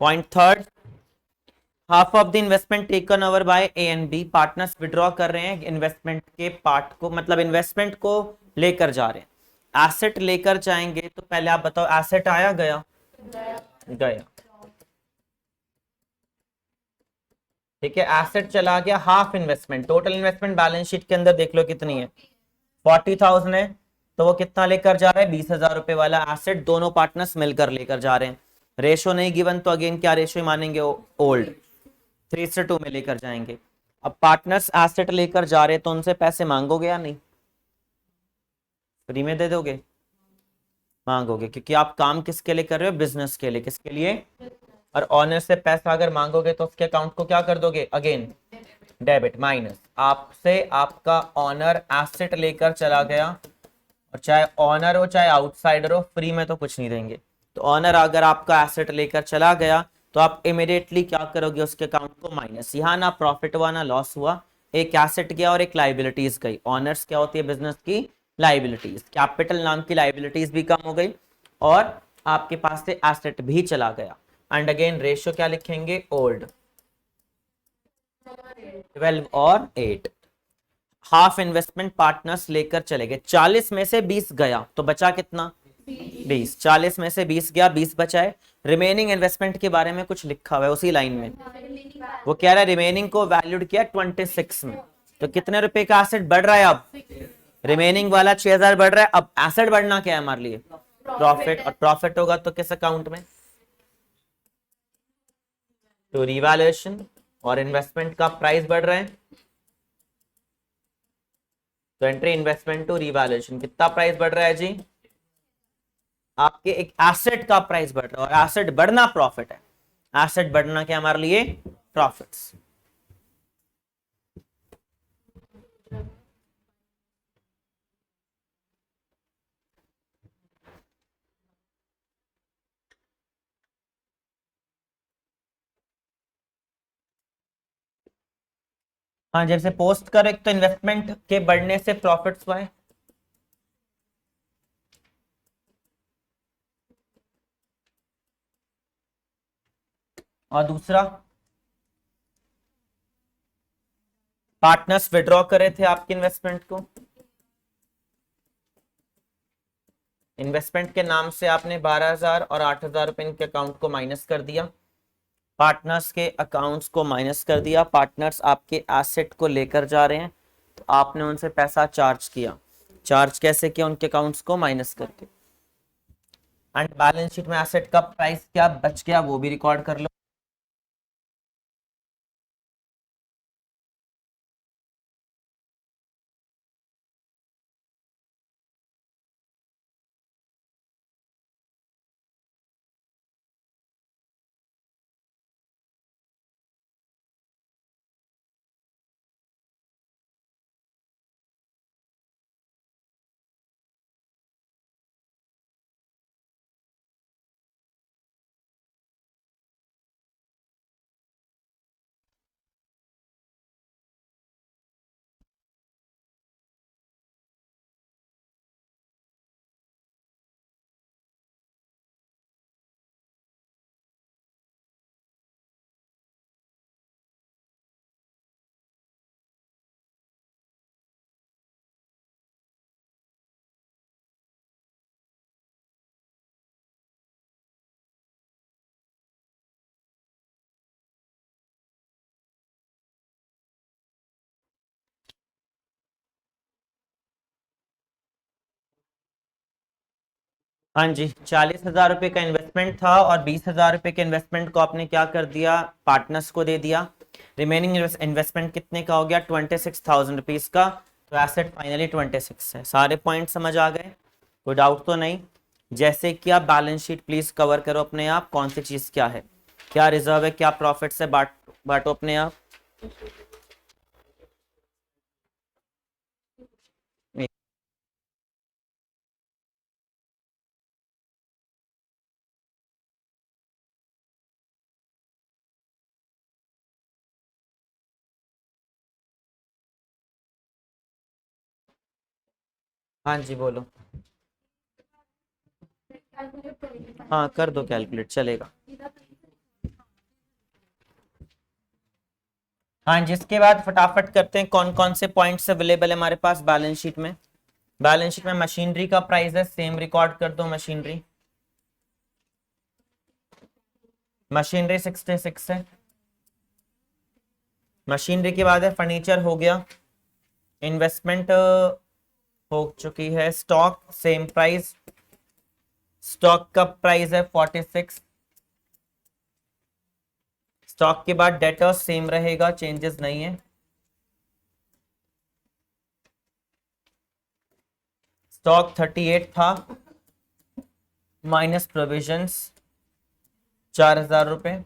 S1: Point third, half of the investment taken over by A and B. Partners withdraw कर रहे हैं इन्वेस्टमेंट के पार्ट को, मतलब इन्वेस्टमेंट को लेकर जा रहे हैं। एसेट लेकर जाएंगे तो पहले आप बताओ, एसेट आया गया? गया। ठीक है, एसेट चला गया, half investment. Total investment balance sheet के अंदर देख लो कितनी है, 40,000 है। तो वो कितना लेकर जा रहा है? 20,000 रुपए वाला एसेट दोनों पार्टनर्स मिलकर लेकर जा रहे हैं। रेशो नहीं गिवन तो अगेन क्या रेशो मानेंगे? ओल्ड 3:2 में लेकर जाएंगे। अब पार्टनर्स एसेट लेकर जा रहे हैं तो उनसे पैसे मांगोगे या नहीं? फ्री में दे दोगे? मांगोगे, क्योंकि आप काम किसके लिए कर रहे हो? बिजनेस के लिए। किसके लिए? और ऑनर से पैसा अगर मांगोगे तो उसके अकाउंट को क्या कर दोगे? Again debit, minus. आपसे आपका ऑनर एसेट लेकर चला गया, और चाहे ऑनर हो चाहे आउटसाइडर हो, फ्री में तो कुछ नहीं देंगे। तो ऑनर अगर आपका एसेट लेकर चला गया तो आप इमीडिएटली क्या करोगे? उसके अकाउंट को माइनस। यहां ना प्रॉफिट हुआ ना लॉस हुआ, एक एसेट गया और एक लाइबिलिटीज गई। ऑनर्स क्या होती है? बिजनेस की लाइबिलिटीज। कैपिटल नाम की लाइबिलिटीज भी कम हो गई और आपके पास से एसेट भी चला गया। एंड अगेन रेशियो क्या लिखेंगे? ओल्ड 12 और 8। हाफ इन्वेस्टमेंट पार्टनर्स लेकर चले गए, 40 में से 20 गया तो बचा कितना? 20। 40 में से 20 गया, 20 बचा है। रिमेनिंग इन्वेस्टमेंट के बारे में कुछ लिखा हुआ है उसी लाइन में। वो कह रहा है रिमेनिंग को वैल्यूड किया 26 में। तो कितने रुपए का एसेट बढ़ रहा है अब? रिमेनिंग वाला 6,000 बढ़ रहा है। अब एसेट बढ़ना क्या है हमारे लिए? प्रॉफिट। और प्रॉफिट होगा तो किस अकाउंट में? तो रिवैल्यूएशन। और इन्वेस्टमेंट का प्राइस बढ़ रहा है तो एंट्री इन्वेस्टमेंट टू रिवैल्यूएशन। कितना प्राइस बढ़ रहा है जी? आपके एक एसेट का प्राइस बढ़ रहा है, और एसेट बढ़ना प्रॉफिट है। एसेट बढ़ना क्या हमारे लिए? प्रॉफिट्स। हाँ, जैसे पोस्ट करो एक तो इन्वेस्टमेंट के बढ़ने से प्रॉफिट्स हुआ है, और दूसरा पार्टनर्स विड्रॉ करे थे आपके इन्वेस्टमेंट को। इन्वेस्टमेंट के नाम से आपने 12,000 और 8,000 रुपए इनके अकाउंट को माइनस कर दिया। पार्टनर्स के अकाउंट्स को माइनस कर दिया। पार्टनर्स आपके एसेट को लेकर जा रहे हैं तो आपने उनसे पैसा चार्ज किया। चार्ज कैसे किया? उनके अकाउंट्स को माइनस करके। एंड बैलेंस शीट में एसेट का प्राइस क्या बच गया वो भी रिकॉर्ड कर लो। हाँ जी, 40,000 रुपये का इन्वेस्टमेंट था और 20,000 रुपये के इन्वेस्टमेंट को आपने क्या कर दिया, पार्टनर्स को दे दिया। रिमेनिंग इन्वेस्टमेंट कितने का हो गया, 26,000 रुपीज का। तो एसेट फाइनली 26 है। सारे पॉइंट समझ आ गए, कोई डाउट तो नहीं। जैसे कि आप बैलेंस शीट प्लीज कवर करो अपने आप, कौन सी चीज क्या है, क्या रिजर्व है, क्या प्रॉफिट है, बांटो अपने आप। हाँ जी बोलो। हाँ कर दो कैलकुलेट, चलेगा। हाँ जिसके बाद फटाफट करते हैं कौन कौन से पॉइंट्स अवेलेबल है हमारे पास बैलेंस शीट में। बैलेंस शीट में मशीनरी का प्राइस है, सेम रिकॉर्ड कर दो मशीनरी। मशीनरी 66 है। मशीनरी के बाद है फर्नीचर हो गया। इन्वेस्टमेंट हो चुकी है। स्टॉक सेम प्राइस, स्टॉक का प्राइस है 46। स्टॉक के बाद डेटर सेम रहेगा, चेंजेस नहीं है। स्टॉक 38 था, माइनस प्रोविजंस 4,000 रुपये,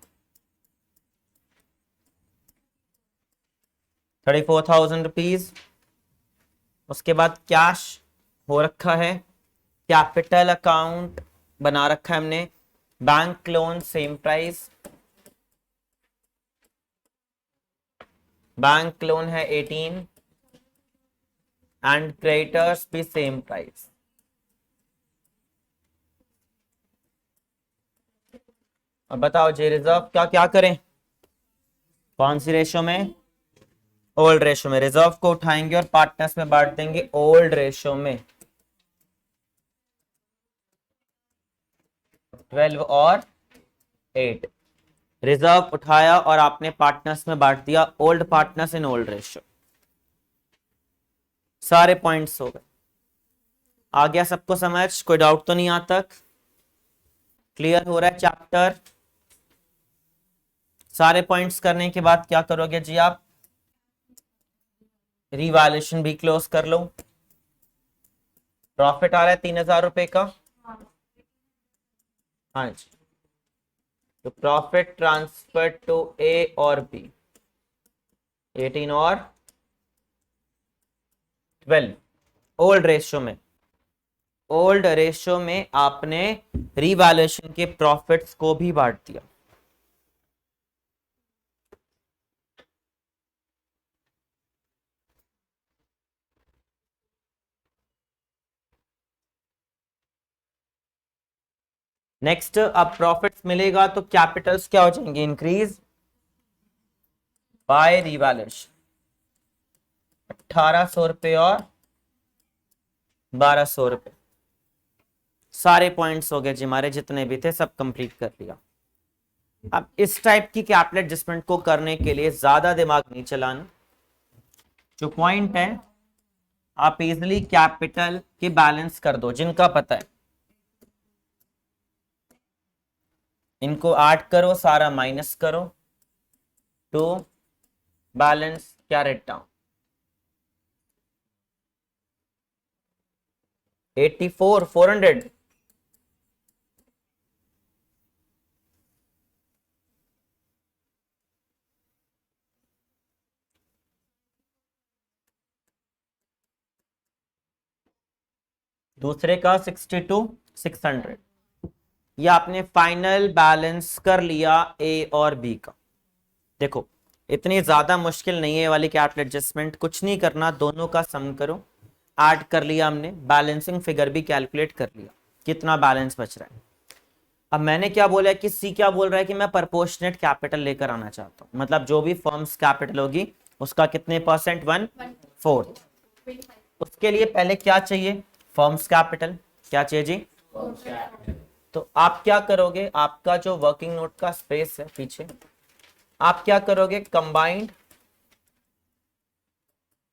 S1: 34,000 रुपीज। उसके बाद कैश हो रखा है। कैपिटल अकाउंट बना रखा है हमने। Bank loan same price, bank loan है 18 एंड क्रेडिटर्स भी सेम प्राइस। अब बताओ जी रिजर्व क्या क्या करें, कौन सी रेशो में, ओल्ड रेशो में। रिजर्व को उठाएंगे और पार्टनर्स में बांट देंगे ओल्ड रेशो में। 12 और 8। रिजर्व उठाया और आपने पार्टनर्स में बांट दिया, old partners in old ratio. सारे पॉइंट्स हो गए। आ गया सबको समझ, कोई डाउट तो नहीं आता तक, क्लियर हो रहा है चैप्टर। सारे पॉइंट्स करने के बाद क्या करोगे जी आप, रिवैल्यूएशन भी क्लोज कर लो। प्रॉफिट आ रहा है 3,000 रुपए का। हाँ जी, तो प्रॉफिट ट्रांसफर टू ए और बी, 18 और 12 ओल्ड रेशियो में। ओल्ड रेशियो में आपने रिवैल्यूएशन के प्रॉफिट्स को भी बांट दिया। नेक्स्ट अब प्रॉफिट्स मिलेगा तो कैपिटल्स क्या हो जाएंगे, इंक्रीज बाय रिवैल्यूएशन। 1,800 रुपये और 1,200 रुपये। सारे पॉइंट्स हो गए जी हमारे, जितने भी थे सब कंप्लीट कर लिया। अब इस टाइप की कैपिटल एडजस्टमेंट को करने के लिए ज्यादा दिमाग नहीं चलाना। जो पॉइंट है आप इजिली कैपिटल के बैलेंस कर दो, जिनका पता है इनको ऐड करो, सारा माइनस करो टू बैलेंस कैरेट डाउन। 84 400। दूसरे का 62 600। ये आपने फाइनल बैलेंस कर लिया ए और बी का। देखो इतनी ज्यादा मुश्किल नहीं है वाली कैपिटल एडजस्टमेंट, कुछ नहीं करना, दोनों का सम करो। ऐड कर लिया हमने, बैलेंसिंग फिगर भी कैलकुलेट कर लिया, कितना बैलेंस बच रहा है। अब मैंने क्या बोला है कि सी क्या बोल रहा है कि मैं प्रपोर्शनेट कैपिटल लेकर आना चाहता हूं, मतलब जो भी फर्म्स कैपिटल होगी उसका कितने परसेंट, 1/4। उसके लिए पहले क्या चाहिए, फर्म्स कैपिटल। क्या चाहिए जी, तो आप क्या करोगे, आपका जो वर्किंग नोट का स्पेस है पीछे, आप क्या करोगे, combined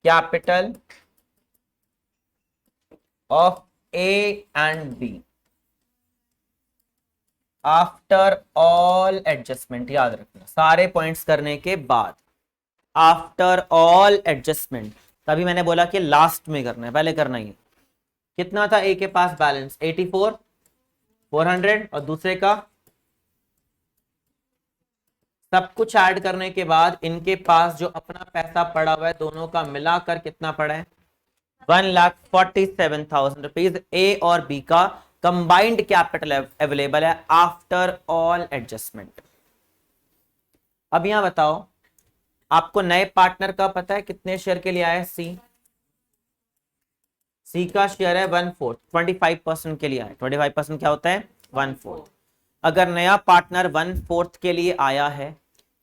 S1: capital of A and B. After all adjustment, याद रखना सारे पॉइंट्स करने के बाद, आफ्टर ऑल एडजस्टमेंट। तभी मैंने बोला कि लास्ट में करना है, पहले करना ही है। कितना था ए के पास बैलेंस? 84 400, और दूसरे का सब कुछ ऐड करने के बाद इनके पास जो अपना पैसा पड़ा हुआ है दोनों का मिलाकर कितना पड़ा है? 1,47,000 रुपीज ए और बी का कंबाइंड कैपिटल अवेलेबल है आफ्टर ऑल एडजस्टमेंट। अब यहां बताओ, आपको नए पार्टनर का पता है कितने शेयर के लिए आया है? सी का शेयर है 1/4, 25% के लिए आया। 25% क्या होता है? 1/4। अगर नया पार्टनर 1/4 के लिए आया है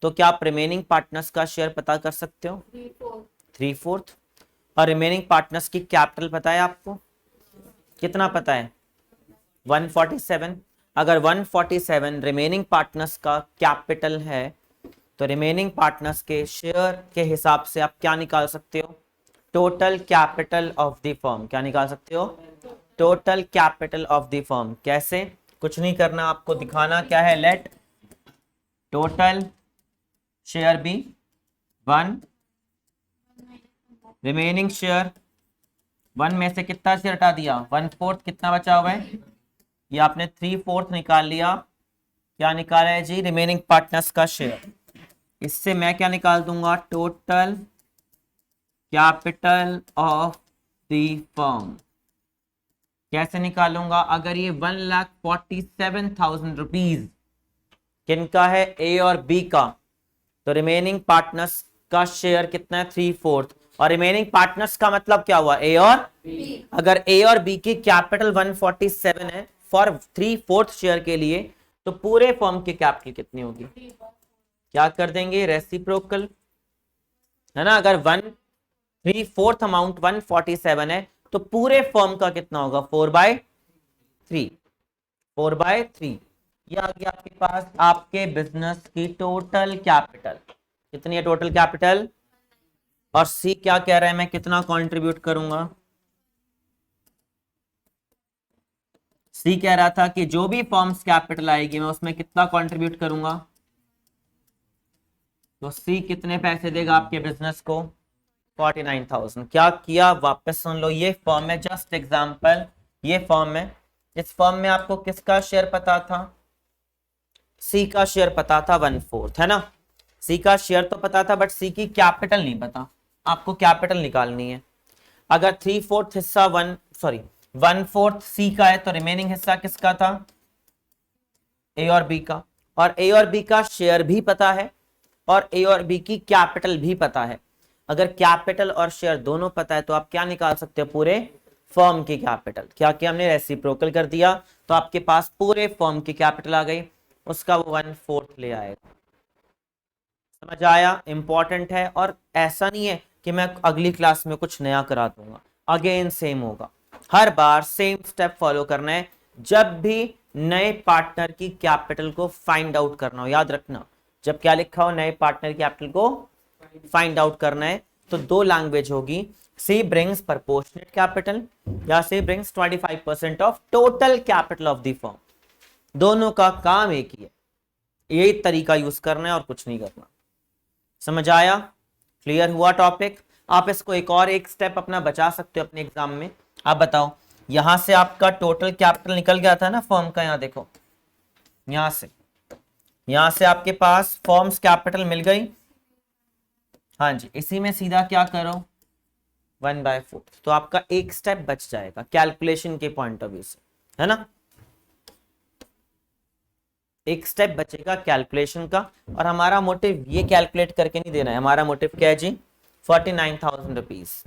S1: तो क्या आप रिमेनिंग पार्टनर्स का शेयर पता कर सकते हो? 3/4। और रिमेनिंग पार्टनर्स की कैपिटल पता है आपको? कितना पता है? 147। अगर 147 रिमेनिंग पार्टनर्स का कैपिटल है तो रिमेनिंग पार्टनर्स के शेयर के हिसाब से आप क्या निकाल सकते हो? Total capital of the firm. क्या निकाल सकते हो? Total capital of the firm. कैसे? कुछ नहीं करना, आपको दिखाना क्या है, let total share B 1, remaining share 1 में से कितना शेयर हटा दिया? 1/4। कितना बचा हुआ है? ये आपने 3/4 निकाल लिया। क्या निकाला है जी? रिमेनिंग पार्टनर्स का शेयर। इससे मैं क्या निकाल दूंगा? Total capital of the firm. कैसे निकालूंगा? अगर ये 1,47,000 रुपीज किनका है? ए और बी का, तो रिमेनिंग पार्टनर्स का शेयर कितना है? 3/4। और रिमेनिंग पार्टनर्स का मतलब क्या हुआ? ए और बी। अगर ए और बी की कैपिटल 147 है फॉर 3/4 शेयर के लिए, तो पूरे फर्म की कैपिटल कितनी होगी? क्या कर देंगे? रेसिप्रोकल, है ना। अगर 1/3 अमाउंट 147 है तो पूरे फर्म का कितना होगा? 4/3। 4/3 ये आ गया आपके पास आपके बिजनेस की टोटल कैपिटल। कितनी है टोटल कैपिटल? और सी क्या कह रहा है? मैं कितना कंट्रीब्यूट करूंगा? सी कह रहा था कि जो भी फर्म्स कैपिटल आएगी मैं उसमें कितना कंट्रीब्यूट करूंगा। तो सी कितने पैसे देगा आपके बिजनेस को? 49,000। क्या किया? वापस सुन लो, ये फर्म है, जस्ट एग्जांपल, ये फर्म है। इस फर्म में आपको किसका शेयर पता था? सी का शेयर पता था 1/4, है ना। सी का शेयर तो पता था बट सी की कैपिटल नहीं पता। आपको कैपिटल निकालनी है। अगर 3/4 हिस्सा 1/4 सी का है तो रिमेनिंग हिस्सा किसका था? ए और बी का। और ए और बी का शेयर भी पता है और ए और बी की कैपिटल भी पता है। अगर कैपिटल और शेयर दोनों पता है तो आप क्या निकाल सकते हो? पूरे फर्म की कैपिटल। क्या किया हमने? रेसिप्रोकल कर दिया, तो आपके पास पूरे फर्म की कैपिटल आ गई, उसका वो 1/4 ले आएगा। समझ आया? इंपॉर्टेंट है। और ऐसा नहीं है कि मैं अगली क्लास में कुछ नया करा दूंगा, अगेन सेम होगा। हर बार सेम स्टेप फॉलो करना है जब भी नए पार्टनर की कैपिटल को फाइंड आउट करना हो। याद रखना, जब क्या लिखा हो? नए पार्टनर की कैपिटल को फाइंड आउट करना है तो दो लैंग्वेज होगी, सी ब्रिंग्स प्रपोर्शनेट कैपिटल या C brings 25% of total capital of the firm. दोनों का काम एक ही है, यही तरीका यूज करना है और कुछ नहीं करना। समझ आया? क्लियर हुआ टॉपिक? आप इसको एक स्टेप अपना बचा सकते हो अपने एग्जाम में। आप बताओ, यहां से आपका टोटल कैपिटल निकल गया था ना फर्म का, यहां देखो, यहां से आपके पास फर्म्स कैपिटल मिल गई। हाँ जी, इसी में सीधा क्या करो? 1/4। तो आपका एक स्टेप बच जाएगा कैलकुलेशन के पॉइंट ऑफ व्यू से, है ना। एक स्टेप बचेगा कैलकुलेशन का। और हमारा मोटिव ये कैलकुलेट करके नहीं देना है, हमारा मोटिव क्या है जी? 49,000 रुपीज।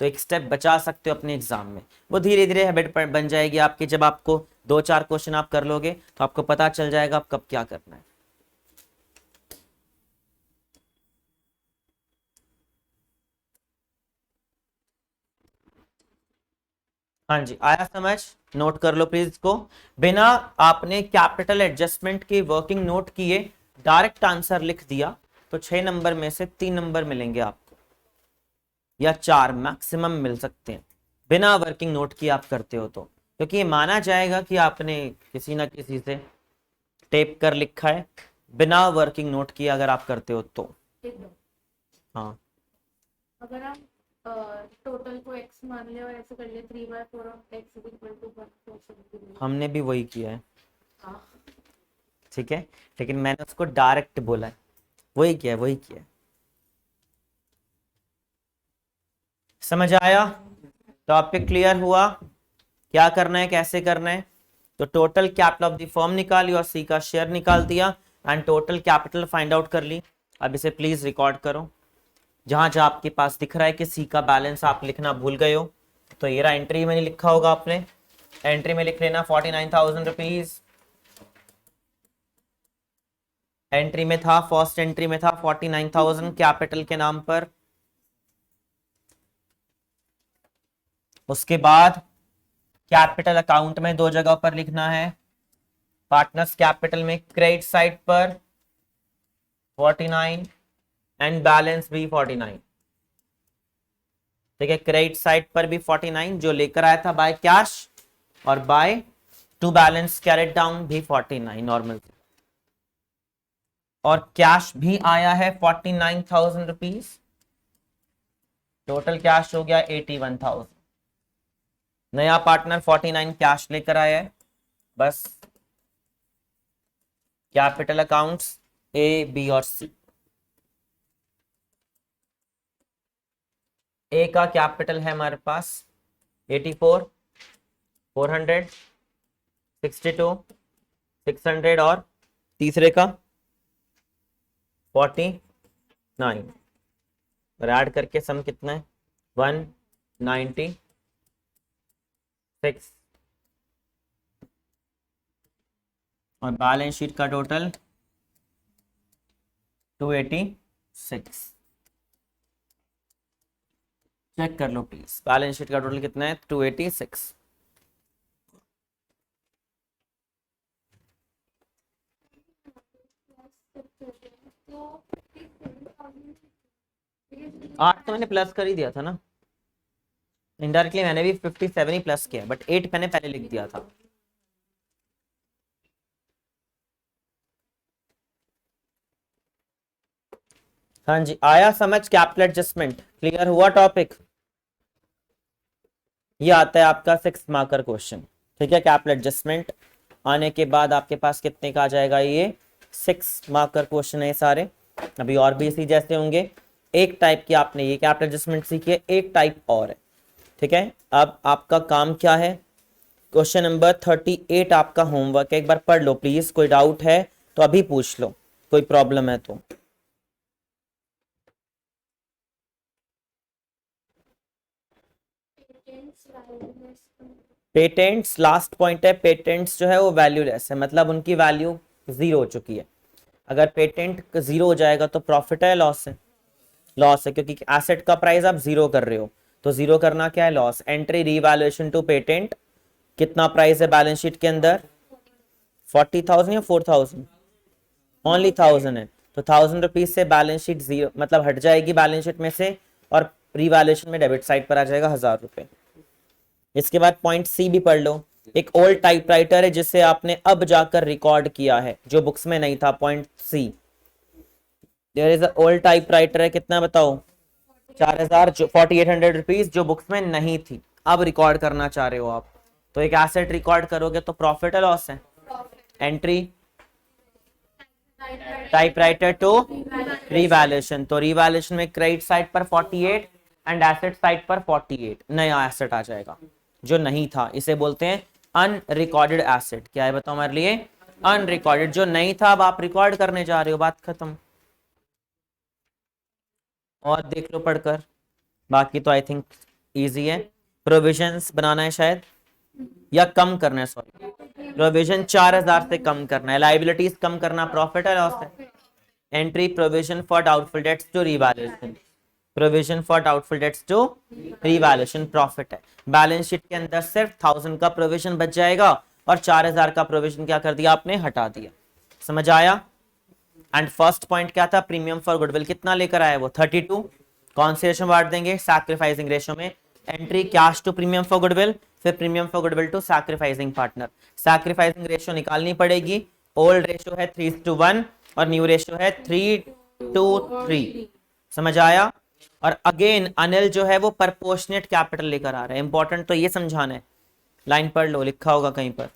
S1: तो एक स्टेप बचा सकते हो अपने एग्जाम में। वो धीरे धीरे हैबिट बन जाएगी आपकी। जब आपको 2-4 क्वेश्चन आप कर लोगे तो आपको पता चल जाएगा आप कब क्या करना है। हाँ जी, आया समझ? नोट कर लो प्लीज इसको। बिना आपने कैपिटल एडजस्टमेंट की वर्किंग नोट किए डायरेक्ट आंसर लिख दिया तो 6 नंबर में से 3 नंबर मिलेंगे आपको, या 4 मैक्सिमम मिल सकते हैं। बिना वर्किंग नोट किए आप करते हो तो, क्योंकि ये माना जाएगा कि आपने किसी ना किसी से टेप कर लिखा है बिना वर्किंग नोट किए, अगर आप करते हो तो। हाँ,
S2: अगर हम टोटल को x मान ले और ऐसे कर ले 3/4 of x is equal to 1/4,
S1: हमने भी वही किया है,
S2: हाँ।
S1: ठीक है, लेकिन मैंने उसको डायरेक्ट बोला है, वही किया है, वही किया है। समझ आया? टॉपिक क्लियर हुआ? क्या करना है, कैसे करना है? तो total capital of the firm निकाली और सी का शेयर निकाल दिया and total capital find out कर ली। अब इसे प्लीज रिकॉर्ड करो। जहां जहां आपके पास दिख रहा है कि सी का बैलेंस आप लिखना भूल गए हो, तो ये रहा, एंट्री में नहीं लिखा होगा आपने, एंट्री में लिख लेना 49,000 रुपीज। एंट्री में था, फर्स्ट एंट्री में था 49,000 कैपिटल के नाम पर। उसके बाद कैपिटल अकाउंट में दो जगह पर लिखना है, पार्टनर्स कैपिटल में क्रेडिट साइड पर 49 एंड बैलेंस भी 49, ठीक है, क्रेडिट साइड पर भी 49 जो लेकर आया था बाय कैश, और by two balance carried down भी 49 नॉर्मल, और कैश भी आया है 49,000 रुपीज। टोटल कैश हो गया 81,000। नया पार्टनर 49 कैश लेकर आया है। बस कैपिटल अकाउंट्स ए, बी और सी। ए का कैपिटल है हमारे पास 84, 400, 62, 600 और तीसरे का 49, और ऐड करके सम कितना है 196, और बैलेंस शीट का टोटल 286। चेक कर लो प्लीज, बैलेंस शीट का टोटल कितना है 286। आठ तो मैंने प्लस कर ही दिया था ना, इनडायरेक्टली मैंने भी 57 ही प्लस किया, बट 8 मैंने पहले लिख दिया था। हाँ जी, आया समझ? कैपिटल एडजस्टमेंट क्लियर हुआ टॉपिक? ये आता है आपका 6 मार्कर क्वेश्चन, ठीक है। कैपिटल एडजस्टमेंट आने के बाद आपके पास कितने का आ जाएगा, ये 6 मार्कर क्वेश्चन है सारे। अभी और भी इसी जैसे होंगे। एक टाइप की आपने ये कैपिटल एडजस्टमेंट सीखी है, एक टाइप और है, ठीक है। अब आपका काम क्या है, क्वेश्चन नंबर 38 आपका होमवर्क है, एक बार पढ़ लो प्लीज। कोई डाउट है तो अभी पूछ लो, कोई प्रॉब्लम है तो। पेटेंट्स लास्ट पॉइंट है। पेटेंट्स जो है वो वैल्यूलेस है, मतलब उनकी वैल्यू जीरो हो चुकी है। अगर पेटेंट जीरो हो जाएगा तो प्रॉफिट है, लॉस है? लॉस है, क्योंकि एसेट का प्राइस आप जीरो कर रहे हो, तो जीरो करना क्या है, loss. Entry revaluation to patent, कितना प्राइस है बैलेंस शीट के अंदर 40,000 या 4,000, ओनली 1,000 है, तो 1,000 रुपीज से बैलेंस शीट जीरो मतलब हट जाएगी बैलेंस शीट में से, और रीवैल्यूएशन में डेबिट साइड पर आ जाएगा 1,000 रुपए। इसके बाद पॉइंट सी भी पढ़ लो। एक ओल्ड टाइपराइटर है जिसे आपने अब जाकर रिकॉर्ड किया है, जो बुक्स में नहीं था। Point C, there is a old typewriter है, कितना बताओ 4,000 जो 4,800 रुपीज, जो बुक्स में नहीं थी, अब रिकॉर्ड करना चाह रहे हो आप। तो एक एसेट रिकॉर्ड करोगे तो प्रॉफिट है, लॉस है? एंट्री टाइपराइटर टू रीवैल्यूएशन, तो रीवैल्यूएशन में क्रेडिट साइड पर 48 एंड एसेट साइड पर 48 नया एसेट आ जाएगा जो नहीं था। इसे बोलते हैं अनरिकॉर्डेड एसेट। क्या है बताओ हमारे लिए? अनरिकॉर्डेड, जो नहीं था अब आप रिकॉर्ड करने जा रहे हो, बात खत्म। और देख लो पढ़कर, बाकी तो आई थिंक इजी है। प्रोविजंस बनाना है शायद, या कम करना है, सॉरी प्रोविजन 4,000 से कम करना है, लाइबिलिटीज कम करना, प्रॉफिट है, लॉस है? Entry provision for doubtful debts to revaluation, provision for doubtful debts to revaluation, profit है। बैलेंस शीट के अंदर सिर्फ 1,000 का प्रोविजन बच जाएगा और 4,000 का प्रोविजन क्या कर दिया आपने, हटा दिया। समझ आया? एंड फर्स्ट पॉइंट क्या था, प्रीमियम फॉर गुडविल कितना लेकर आया वो 32। कौन से रेशो में बांट देंगे, सैक्रिफाइसिंग रेशो में। Entry cash to premium for goodwill, फिर premium for goodwill to sacrificing partner. Sacrificing ratio निकालनी पड़ेगी, ओल्ड रेशो है 3:1 और न्यू रेशो है 3:3। समझ आया। और अगेन अनिल जो है वो प्रपोर्शनेट कैपिटल लेकर आ रहा है। इंपॉर्टेंट तो ये समझाना है, लाइन पढ़ लो, लिखा होगा कहीं पर।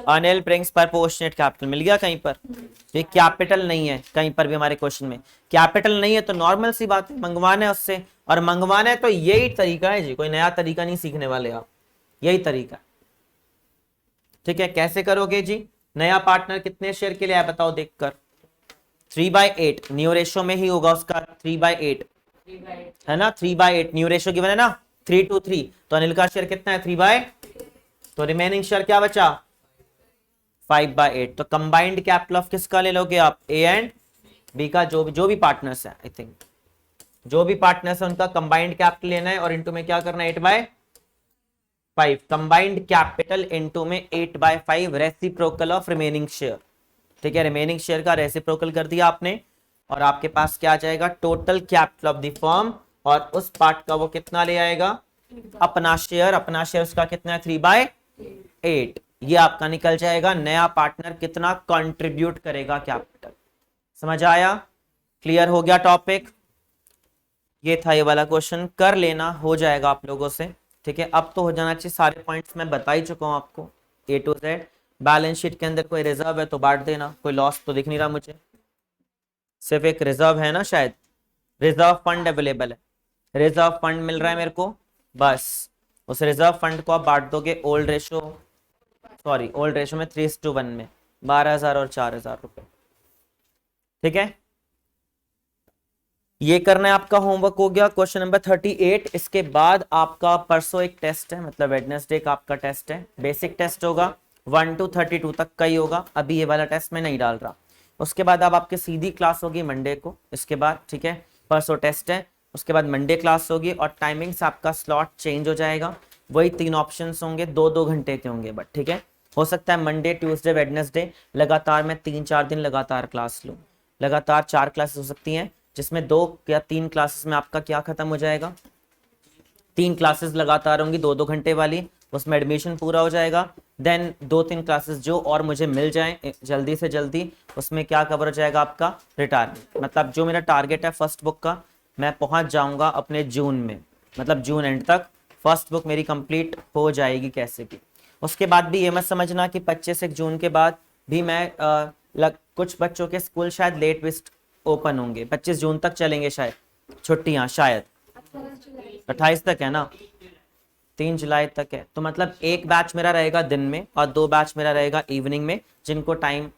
S1: अनिल ब्रिंग्स प्रपोर्शनेट कैपिटल, मिल गया कहीं पर। ये कैपिटल नहीं है कहीं पर भी हमारे क्वेश्चन में, कैपिटल नहीं है तो नॉर्मल सी बात है, मंगवाना है उससे। और मंगवाना है तो यही तरीका है जी, कोई नया तरीका नहीं सीखने वाले आप, यही तरीका। ठीक है, कैसे करोगे जी। नया पार्टनर कितने शेयर के लिए है बताओ देखकर। 3/8 न्यू रेशो में ही होगा उसका, 3/8 है ना, 3/8 न्यू रेशो गिवन है ना, 3:3। तो अनिल का शेयर कितना है 3/, तो रिमेनिंग शेयर क्या बचा 5/8। तो कंबाइंड कैपिटल ऑफ किसका ले लोगे आप, ए एंड बी का, जो भी पार्टनर्स है, आई थिंक जो भी पार्टनर्स है उनका कंबाइंड कैपिटल लेना है और इनटू में क्या करना है 8/5। कंबाइंड कैपिटल इनटू में 8/5 रेसिप्रोकल ऑफ रिमेनिंग शेयर। ठीक है, रिमेनिंग शेयर का रेसिप्रोकल कर दिया आपने और आपके पास क्या आ जाएगा total capital of the firm, और उस पार्ट का वो कितना ले आएगा अपना शेयर। अपना शेयर उसका कितना है 3/8। ये आपका निकल जाएगा नया पार्टनर कितना कंट्रीब्यूट करेगा कैपिटल। समझ आया, क्लियर हो गया टॉपिक। ये था ये वाला क्वेश्चन, कर लेना, हो जाएगा आप लोगों से। ठीक है, अब तो हो जाना चाहिए, सारे पॉइंट्स मैं बता ही चुका हूं आपको A to Z। Balance sheet के अंदर कोई रिजर्व है तो बांट देना, कोई लॉस तो दिख नहीं रहा मुझे, सिर्फ एक रिजर्व है ना शायद, रिजर्व फंड अवेलेबल है, रिजर्व फंड मिल रहा है मेरे को, बस उस रिजर्व फंड को आप बांट दोगे old ratio, sorry old ratio में 3:1 में 12,000 और 4,000 रुपए। ठीक है, ये करना है, आपका होमवर्क हो गया क्वेश्चन नंबर 38। इसके बाद आपका परसों एक टेस्ट है, मतलब वेडनेसडे का आपका टेस्ट है, बेसिक टेस्ट होगा 1 to 32 तक का ही होगा, अभी ये वाला टेस्ट मैं नहीं डाल रहा। उसके बाद अब आपकी सीधी क्लास होगी मंडे को, इसके बाद ठीक है, परसों टेस्ट है, उसके बाद मंडे क्लास होगी और टाइमिंग्स आपका स्लॉट चेंज हो जाएगा, वही 3 ऑप्शन होंगे, 2-2 घंटे के होंगे, बट ठीक है, हो सकता है मंडे ट्यूसडे वेडनेसडे लगातार मैं 3-4 दिन लगातार क्लास लूँ, लगातार 4 क्लासेस हो सकती हैं, जिसमें 2 या 3 क्लासेस में आपका क्या खत्म हो जाएगा, 3 क्लासेस लगातार होंगी 2-2 घंटे वाली, उसमें एडमिशन पूरा हो जाएगा। देन 2-3 क्लासेस जो और मुझे मिल जाएं जल्दी से जल्दी, उसमें क्या कवर हो जाएगा आपका रिटायरमेंट। मतलब जो मेरा टारगेट है फर्स्ट बुक का, मैं पहुंच जाऊंगा अपने जून में, मतलब जून एंड तक फर्स्ट बुक मेरी कंप्लीट हो जाएगी कैसे की। उसके बाद भी ये मत समझना कि 25 जून के बाद भी मैं कुछ बच्चों के स्कूल शायद लेट लिस्ट ओपन होंगे, 25 जून तक चलेंगे शायद छुट्टियां, शायद 28 तक है ना, 3 जुलाई तक है, तो मतलब एक बैच मेरा रहेगा दिन में और 2 बैच मेरा रहेगा इवनिंग में, जिनको टाइम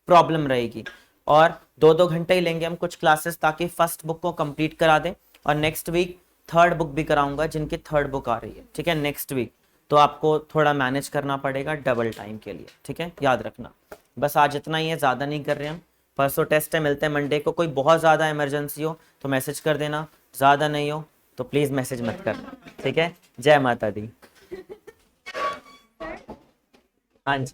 S1: प्रॉब्लम रहेगी, और 2-2 घंटे ही लेंगे हम कुछ क्लासेस, ताकि फर्स्ट बुक को कंप्लीट करा दें। और नेक्स्ट वीक थर्ड बुक भी कराऊंगा, जिनकी थर्ड बुक आ रही है, ठीक है, नेक्स्ट वीक, तो आपको थोड़ा मैनेज करना पड़ेगा डबल टाइम के लिए, ठीक है, याद रखना। बस आज इतना ही है, ज़्यादा नहीं कर रहे हम, परसों टेस्ट है, मिलते हैं मंडे को। कोई बहुत ज़्यादा इमरजेंसी हो तो मैसेज कर देना, ज़्यादा नहीं हो तो प्लीज़ मैसेज मत करना, ठीक है। जय माता दी। हाँ जी।